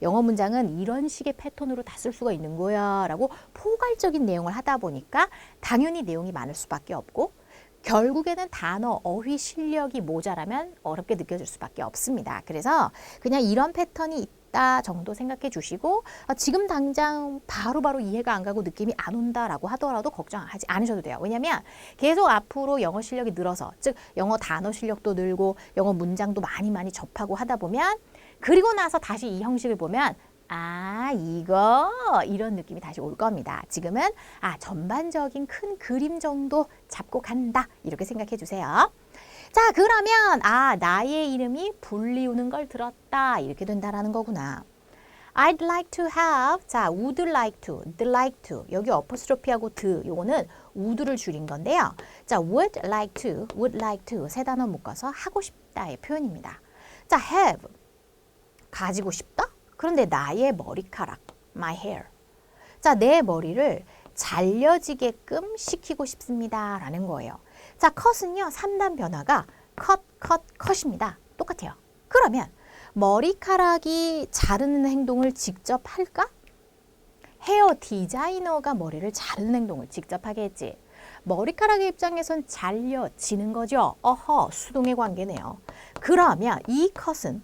영어 문장은 이런 식의 패턴으로 다 쓸 수가 있는 거야 라고 포괄적인 내용을 하다 보니까 당연히 내용이 많을 수밖에 없고, 결국에는 단어, 어휘 실력이 모자라면 어렵게 느껴질 수밖에 없습니다. 그래서 그냥 이런 패턴이 있다 정도 생각해 주시고, 지금 당장 바로바로 이해가 안 가고 느낌이 안 온다라고 하더라도 걱정하지 않으셔도 돼요. 왜냐하면 계속 앞으로 영어 실력이 늘어서, 즉 영어 단어 실력도 늘고 영어 문장도 많이 접하고 하다 보면, 그리고 나서 다시 이 형식을 보면 아, 이거 이런 느낌이 다시 올 겁니다. 지금은 전반적인 큰 그림 정도 잡고 간다 이렇게 생각해 주세요. 자, 그러면 나의 이름이 불리우는 걸 들었다 이렇게 된다라는 거구나. I'd like to have, 자, would like to, the like to, 여기 어퍼스트로피하고 the, 요거는 would를 줄인 건데요. 자, would like to 세 단어 묶어서 하고 싶다의 표현입니다. 자, have, 가지고 싶다? 그런데 나의 머리카락, my hair. 자, 내 머리를 잘려지게끔 시키고 싶습니다 라는 거예요. 자, cut은요, 3단 변화가 cut입니다. 똑같아요. 그러면 머리카락이 자르는 행동을 직접 할까? 헤어 디자이너가 머리를 자르는 행동을 직접 하겠지. 머리카락의 입장에선 잘려지는 거죠. 수동의 관계네요. 그러면 이 cut은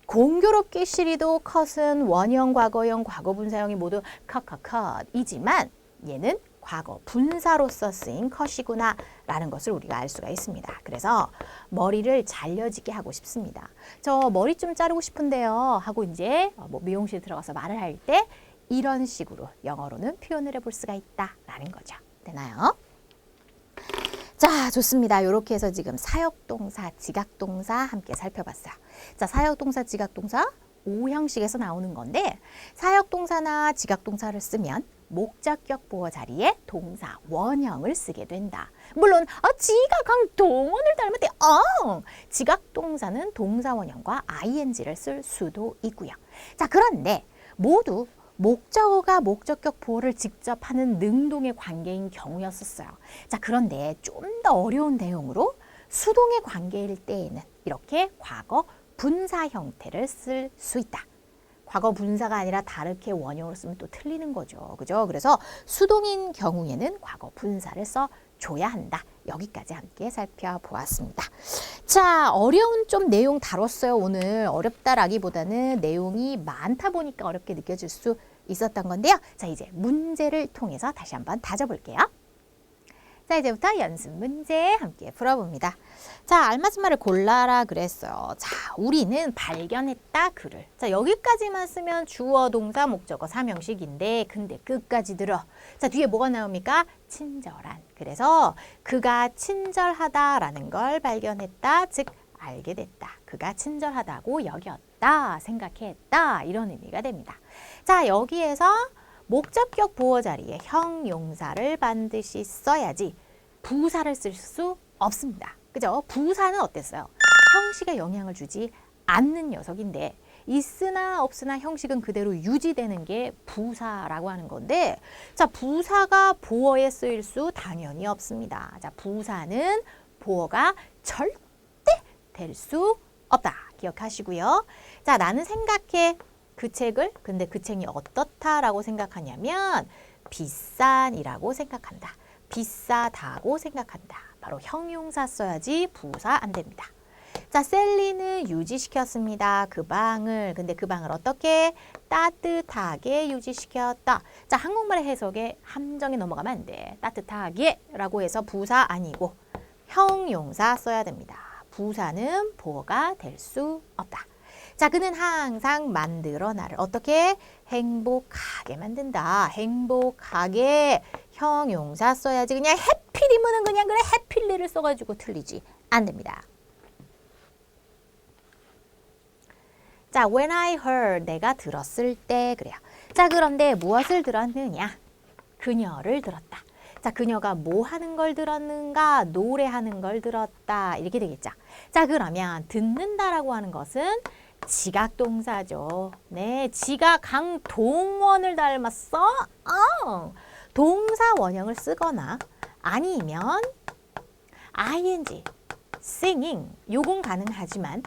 공교롭게 시리도 컷은 원형, 과거형, 과거 분사형이 모두 컷이지만 얘는 과거 분사로서 쓰인 컷이구나 라는 것을 우리가 알 수가 있습니다. 그래서 머리를 잘려지게 하고 싶습니다. 저 머리 좀 자르고 싶은데요 하고 이제 미용실 들어가서 말을 할 때 이런 식으로 영어로는 표현을 해볼 수가 있다라는 거죠. 되나요? 자, 좋습니다. 이렇게 해서 지금 사역동사, 지각동사 함께 살펴봤어요. 자, 사역동사, 지각동사 5형식에서 나오는 건데, 사역동사나 지각동사를 쓰면 목적격 보어 자리에 동사 원형을 쓰게 된다. 물론 지각한 동원을 닮았대. 지각동사는 동사 원형과 ing를 쓸 수도 있고요. 자, 그런데 모두 목적어가 목적격 보어를 직접 하는 능동의 관계인 경우였었어요. 자, 그런데 좀 더 어려운 내용으로 수동의 관계일 때에는 이렇게 과거 분사 형태를 쓸 수 있다. 과거 분사가 아니라 다르게 원형으로 쓰면 또 틀리는 거죠. 그죠? 그래서 수동인 경우에는 과거 분사를 써줘야 한다. 여기까지 함께 살펴보았습니다. 자, 어려운 좀 내용 다뤘어요. 오늘 어렵다라기보다는 내용이 많다 보니까 어렵게 느껴질 수 있었던 건데요. 자, 이제 문제를 통해서 다시 한번 다져볼게요. 자, 이제부터 연습 문제 함께 풀어봅니다. 자, 알맞은 말을 골라라 그랬어요. 자, 우리는 발견했다 글을. 자, 여기까지만 쓰면 주어, 동사, 목적어, 삼형식인데 근데 끝까지 들어. 자, 뒤에 뭐가 나옵니까? 친절한. 그래서 그가 친절하다라는 걸 발견했다. 즉 알게 됐다. 그가 친절하다고 여겼다. 생각했다. 이런 의미가 됩니다. 자, 여기에서 목적격 보호 자리에 형용사를 반드시 써야지 부사를 쓸 수 없습니다. 그죠? 부사는 어땠어요? 형식에 영향을 주지 않는 녀석인데 있으나 없으나 형식은 그대로 유지되는 게 부사라고 하는 건데 자, 부사가 보어에 쓰일 수 당연히 없습니다. 자, 부사는 보어가 절대 될 수 없다. 기억하시고요. 자, 나는 생각해. 그 책을 근데 그 책이 어떻다라고 생각하냐면 비싼이라고 생각한다. 비싸다고 생각한다. 바로 형용사 써야지 부사 안 됩니다. 자, 셀리는 유지시켰습니다. 그 방을. 근데 그 방을 어떻게? 따뜻하게 유지시켰다. 자, 한국말의 해석에 함정에 넘어가면 안 돼. 따뜻하게 라고 해서 부사 아니고 형용사 써야 됩니다. 부사는 보어가 될 수 없다. 자, 그는 항상 만들어 나를 어떻게? 행복하게 만든다. 행복하게 형용사 써야지. 그냥 해피리면은 그냥 그래 해필리를 써가지고 틀리지 안 됩니다. 자, when I heard 내가 들었을 때 그래요. 자, 그런데 무엇을 들었느냐? 그녀를 들었다. 자, 그녀가 뭐 하는 걸 들었는가? 노래하는 걸 들었다. 이렇게 되겠죠. 자, 그러면 듣는다라고 하는 것은 지각동사죠. 네, 지각강동원을 닮았어? 동사 원형을 쓰거나 아니면 ing, singing, 요건 가능하지만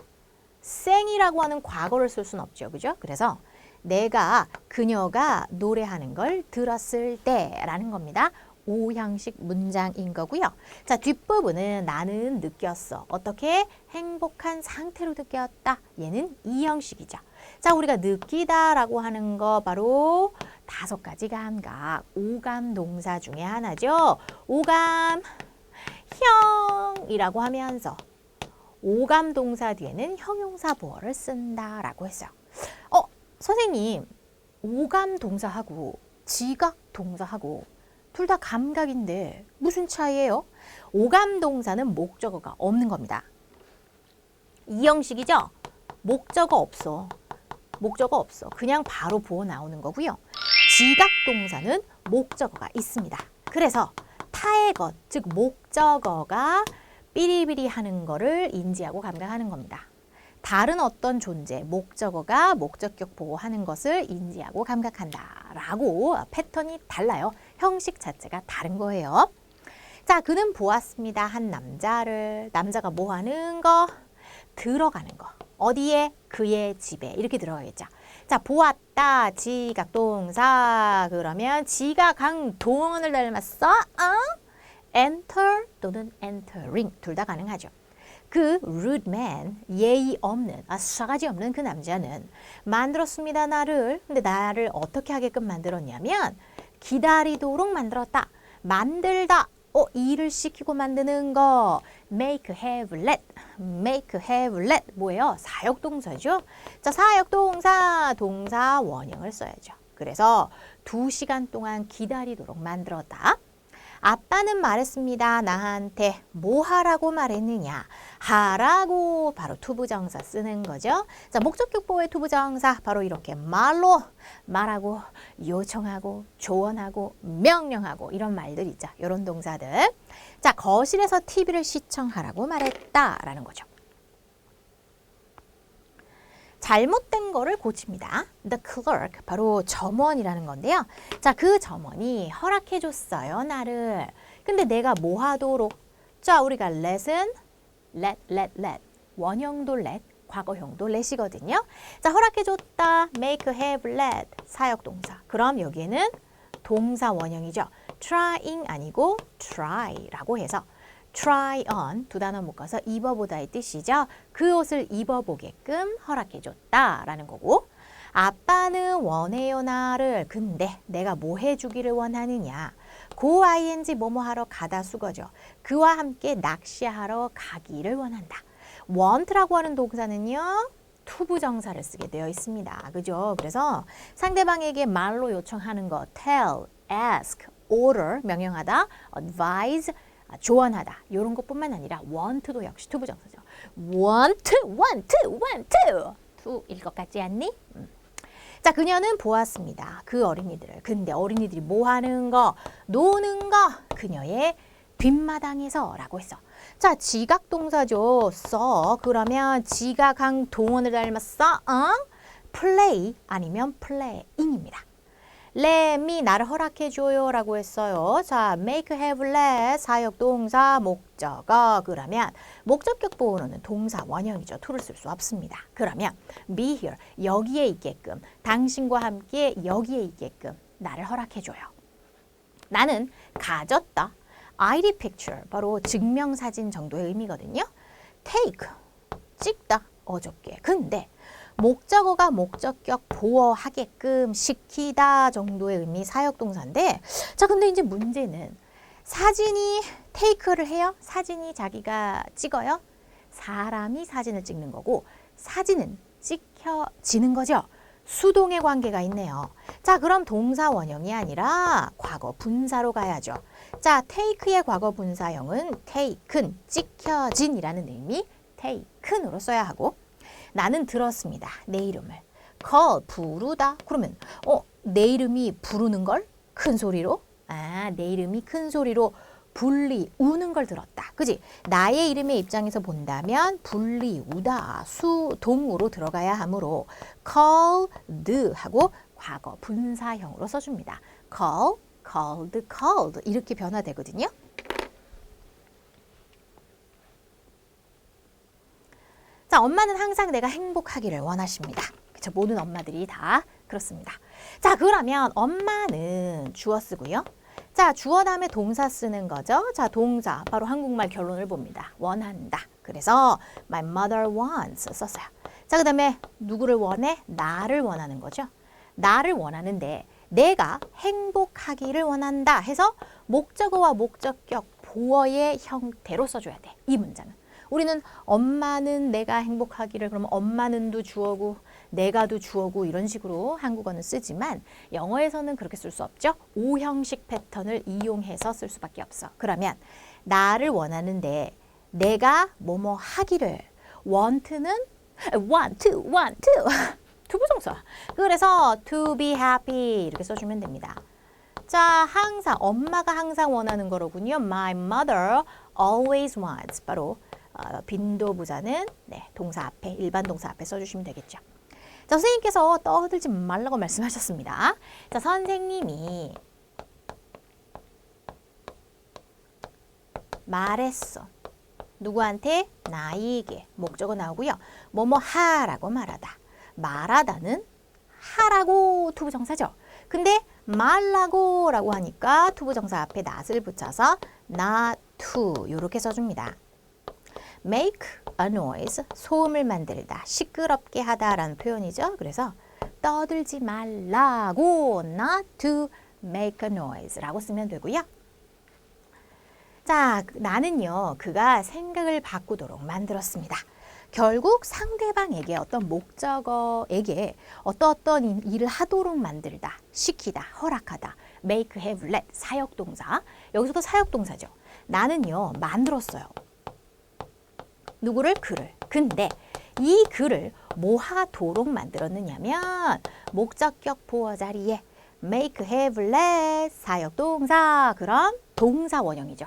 생이라고 하는 과거를 쓸 수는 없죠. 그죠? 그래서 내가 그녀가 노래하는 걸 들었을 때라는 겁니다. 오형식 문장인 거고요. 자, 뒷부분은 나는 느꼈어. 어떻게? 행복한 상태로 느꼈다. 얘는 이형식이죠. 자, 우리가 느끼다라고 하는 거 바로 5가지 감각, 오감 동사 중에 하나죠. 오감, 형이라고 하면서 오감 동사 뒤에는 형용사 보어를 쓴다라고 했어요. 선생님, 오감 동사하고 지각 동사하고 둘 다 감각인데 무슨 차이예요? 오감 동사는 목적어가 없는 겁니다. 이형식이죠? 목적어 없어. 목적어 없어. 그냥 바로 보어 나오는 거고요. 지각 동사는 목적어가 있습니다. 그래서 타의 것, 즉 목적어가 삐리삐리 하는 거를 인지하고 감각하는 겁니다. 다른 어떤 존재, 목적어가 목적격 보호하는 것을 인지하고 감각한다 라고 패턴이 달라요. 형식 자체가 다른 거예요. 자, 그는 보았습니다. 한 남자를. 남자가 뭐 하는 거? 들어가는 거. 어디에? 그의 집에. 이렇게 들어가겠죠. 자, 보았다. 지각동사. 그러면 지각항동원을 닮았어? enter 또는 entering. 둘 다 가능하죠. 그 rude man, 예의 없는, 싸가지 없는 그 남자는 만들었습니다, 나를. 근데 나를 어떻게 하게끔 만들었냐면 기다리도록 만들었다. 만들다. 일을 시키고 만드는 거. make, have, let. make, have, let. 뭐예요? 사역동사죠. 자, 사역동사, 동사 원형을 써야죠. 그래서 2시간 동안 기다리도록 만들었다. 아빠는 말했습니다. 나한테 뭐 하라고 말했느냐? 하라고 바로 투부정사 쓰는 거죠. 자, 목적격 보호의 투부정사 바로 이렇게 말로 말하고 요청하고 조언하고 명령하고 이런 말들 있죠. 이런 동사들. 자, 거실에서 TV를 시청하라고 말했다라는 거죠. 잘못된 거를 고칩니다. The clerk, 바로 점원이라는 건데요. 자, 그 점원이 허락해 줬어요, 나를. 근데 내가 뭐 하도록? 자, 우리가 let은 let. 원형도 let, 과거형도 let이거든요. 자, 허락해 줬다. make, have, let. 사역동사. 그럼 여기에는 동사 원형이죠. trying 아니고 try라고 해서 try on, 2단어 묶어서 입어보다의 뜻이죠. 그 옷을 입어보게끔 허락해줬다라는 거고, 아빠는 원해요 나를. 근데 내가 뭐 해주기를 원하느냐? go ing 뭐뭐 하러 가다 수거죠. 그와 함께 낚시하러 가기를 원한다. want라고 하는 동사는요. 투부정사를 쓰게 되어 있습니다. 그죠? 그래서 상대방에게 말로 요청하는 거 tell, ask, order 명령하다, advise 조언하다 이런 것뿐만 아니라 want도 역시 투부정사죠. want, to일 것 같지 않니? 자, 그녀는 보았습니다. 그 어린이들을. 근데 어린이들이 뭐 하는 거? 노는 거. 그녀의 뒷마당에서 라고 했어. 자, 지각동사죠. 써. 그러면 지각한 동원을 닮았어. play 아니면 playing입니다. let me 나를 허락해줘요 라고 했어요. 자, make, have, let 사역동사 목적어. 그러면 목적격 보호로는 동사 원형이죠. to를 쓸 수 없습니다. 그러면 be here 여기에 있게끔 당신과 함께 여기에 있게끔 나를 허락해줘요. 나는 가졌다. ID picture 바로 증명사진 정도의 의미거든요. take 찍다 어저께. 근데 목적어가 목적격 보어하게끔 시키다 정도의 의미 사역동사인데 자 근데 이제 문제는 사진이 테이크를 해요? 사진이 자기가 찍어요? 사람이 사진을 찍는 거고 사진은 찍혀지는 거죠. 수동의 관계가 있네요. 자 그럼 동사 원형이 아니라 과거 분사로 가야죠. 자 take의 과거 분사형은 taken 찍혀진이라는 의미 taken으로 써야 하고 나는 들었습니다. 내 이름을. call, 부르다. 그러면 내 이름이 부르는 걸 큰 소리로? 내 이름이 큰 소리로 불리우는 걸 들었다. 그지? 나의 이름의 입장에서 본다면 불리우다. 수동으로 들어가야 하므로 called 하고 과거 분사형으로 써줍니다. call, called 이렇게 변화되거든요. 자, 엄마는 항상 내가 행복하기를 원하십니다. 그쵸? 모든 엄마들이 다 그렇습니다. 자, 그러면 엄마는 주어 쓰고요. 자, 주어 다음에 동사 쓰는 거죠. 자, 동사 바로 한국말 결론을 봅니다. 원한다. 그래서 my mother wants 썼어요. 자, 그 다음에 누구를 원해? 나를 원하는 거죠. 나를 원하는데 내가 행복하기를 원한다 해서 목적어와 목적격 보어의 형태로 써줘야 돼. 이 문장은. 우리는 엄마는 내가 행복하기를 그러면 엄마는도 주어고 내가도 주어고 이런 식으로 한국어는 쓰지만 영어에서는 그렇게 쓸 수 없죠. 오형식 패턴을 이용해서 쓸 수밖에 없어. 그러면 나를 원하는데 내가 뭐뭐 하기를 want는 want to 투부정사. 그래서 to be happy 이렇게 써주면 됩니다. 자, 항상 엄마가 항상 원하는 거로군요. My mother always wants 바로 빈도부사는 동사 앞에 일반 동사 앞에 써주시면 되겠죠. 자, 선생님께서 떠들지 말라고 말씀하셨습니다. 자, 선생님이 말했어. 누구한테? 나에게. 목적어 나오고요. 뭐뭐 하라고 말하다. 말하다는 하라고 투부정사죠. 근데 말라고 라고 하니까 투부정사 앞에 not을 붙여서 not to 이렇게 써줍니다. make a noise, 소음을 만들다, 시끄럽게 하다라는 표현이죠. 그래서 떠들지 말라고 not to make a noise라고 쓰면 되고요. 자, 나는요, 그가 생각을 바꾸도록 만들었습니다. 결국 상대방에게 어떤 목적어에게 어떤 일을 하도록 만들다, 시키다, 허락하다, make, have, let, 사역동사. 여기서도 사역동사죠. 나는요, 만들었어요. 누구를? 그를. 근데 이 그를 뭐 하도록 만들었느냐면 목적격 보어 자리에 make, have, let 사역동사 그럼 동사 원형이죠.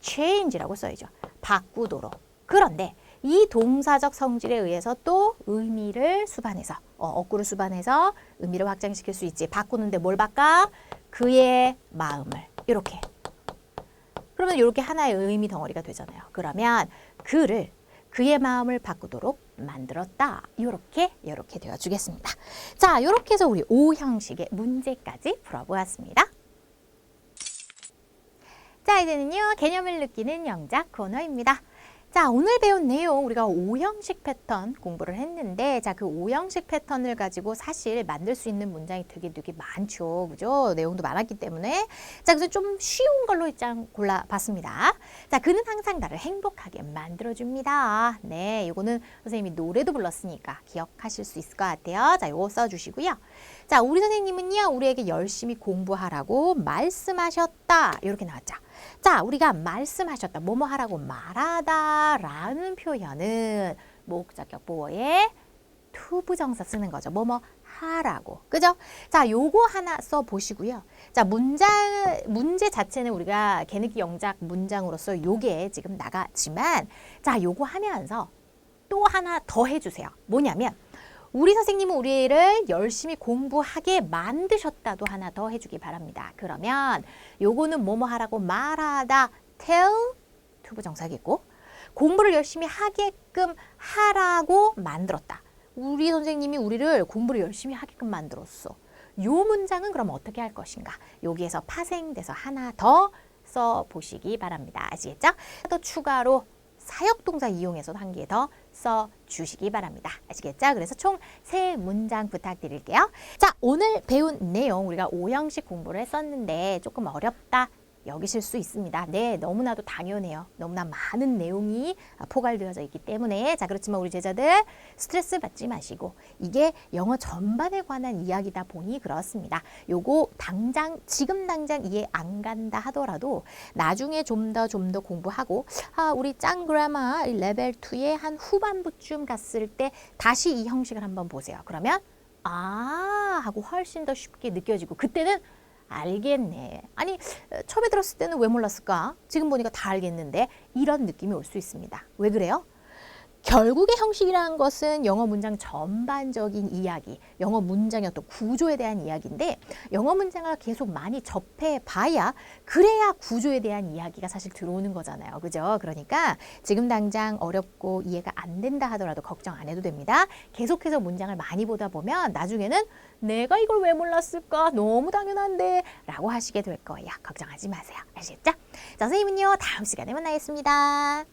change라고 써야죠. 바꾸도록. 그런데 이 동사적 성질에 의해서 또 의미를 수반해서 어구를 수반해서 의미를 확장시킬 수 있지. 바꾸는데 뭘 바꿔? 그의 마음을. 이렇게. 그러면 이렇게 하나의 의미 덩어리가 되잖아요. 그러면 그를 그의 마음을 바꾸도록 만들었다. 이렇게 되어 주겠습니다. 자, 이렇게 해서 우리 5형식의 문제까지 풀어보았습니다. 자, 이제는요. 개념을 느끼는 영작 코너입니다. 자, 오늘 배운 내용 우리가 5형식 패턴 공부를 했는데 자, 그 5형식 패턴을 가지고 사실 만들 수 있는 문장이 되게 많죠. 그죠? 내용도 많았기 때문에 자, 그래서 좀 쉬운 걸로 일단 골라봤습니다. 자, 그는 항상 나를 행복하게 만들어줍니다. 네, 요거는 선생님이 노래도 불렀으니까 기억하실 수 있을 것 같아요. 자, 요거 써주시고요. 자, 우리 선생님은요, 우리에게 열심히 공부하라고 말씀하셨다. 이렇게 나왔죠. 자, 우리가 말씀하셨다, 뭐뭐 하라고 말하다 라는 표현은 목적격 보어에 투부정사 쓰는 거죠. 뭐뭐 하라고. 그죠? 자, 요거 하나 써 보시고요. 자, 문제 자체는 우리가 개느끼 영작 문장으로서 요게 지금 나갔지만 자, 요거 하면서 또 하나 더 해주세요. 뭐냐면 우리 선생님은 우리를 열심히 공부하게 만드셨다도 하나 더 해주기 바랍니다. 그러면 요거는 뭐뭐 하라고 말하다 tell 투부정사겠고 공부를 열심히 하게끔 하라고 만들었다. 우리 선생님이 우리를 공부를 열심히 하게끔 만들었어. 요 문장은 그럼 어떻게 할 것인가? 여기에서 파생돼서 하나 더 써보시기 바랍니다. 아시겠죠? 또 추가로 사역동사 이용해서 한 개 더 써주시기 바랍니다. 아시겠죠? 그래서 총 3문장 부탁드릴게요. 자, 오늘 배운 내용 우리가 5형식 공부를 했었는데 조금 어렵다 여기실 수 있습니다. 네, 너무나도 당연해요. 너무나 많은 내용이 포괄되어져 있기 때문에 자, 그렇지만 우리 제자들 스트레스 받지 마시고 이게 영어 전반에 관한 이야기다 보니 그렇습니다. 요거 지금 당장 이해 안 간다 하더라도 나중에 좀 더 공부하고 우리 짱 그라마 레벨 2의 한 후반부쯤 갔을 때 다시 이 형식을 한번 보세요. 그러면 하고 훨씬 더 쉽게 느껴지고 그때는 알겠네. 아니, 처음에 들었을 때는 왜 몰랐을까? 지금 보니까 다 알겠는데 이런 느낌이 올 수 있습니다. 왜 그래요? 결국의 형식이라는 것은 영어 문장 전반적인 이야기, 영어 문장의 어떤 구조에 대한 이야기인데 영어 문장을 계속 많이 접해봐야 그래야 구조에 대한 이야기가 사실 들어오는 거잖아요. 그죠? 그러니까 지금 당장 어렵고 이해가 안 된다 하더라도 걱정 안 해도 됩니다. 계속해서 문장을 많이 보다 보면 나중에는 내가 이걸 왜 몰랐을까? 너무 당연한데 라고 하시게 될 거예요. 걱정하지 마세요. 아시겠죠? 자, 선생님은요, 다음 시간에 만나겠습니다.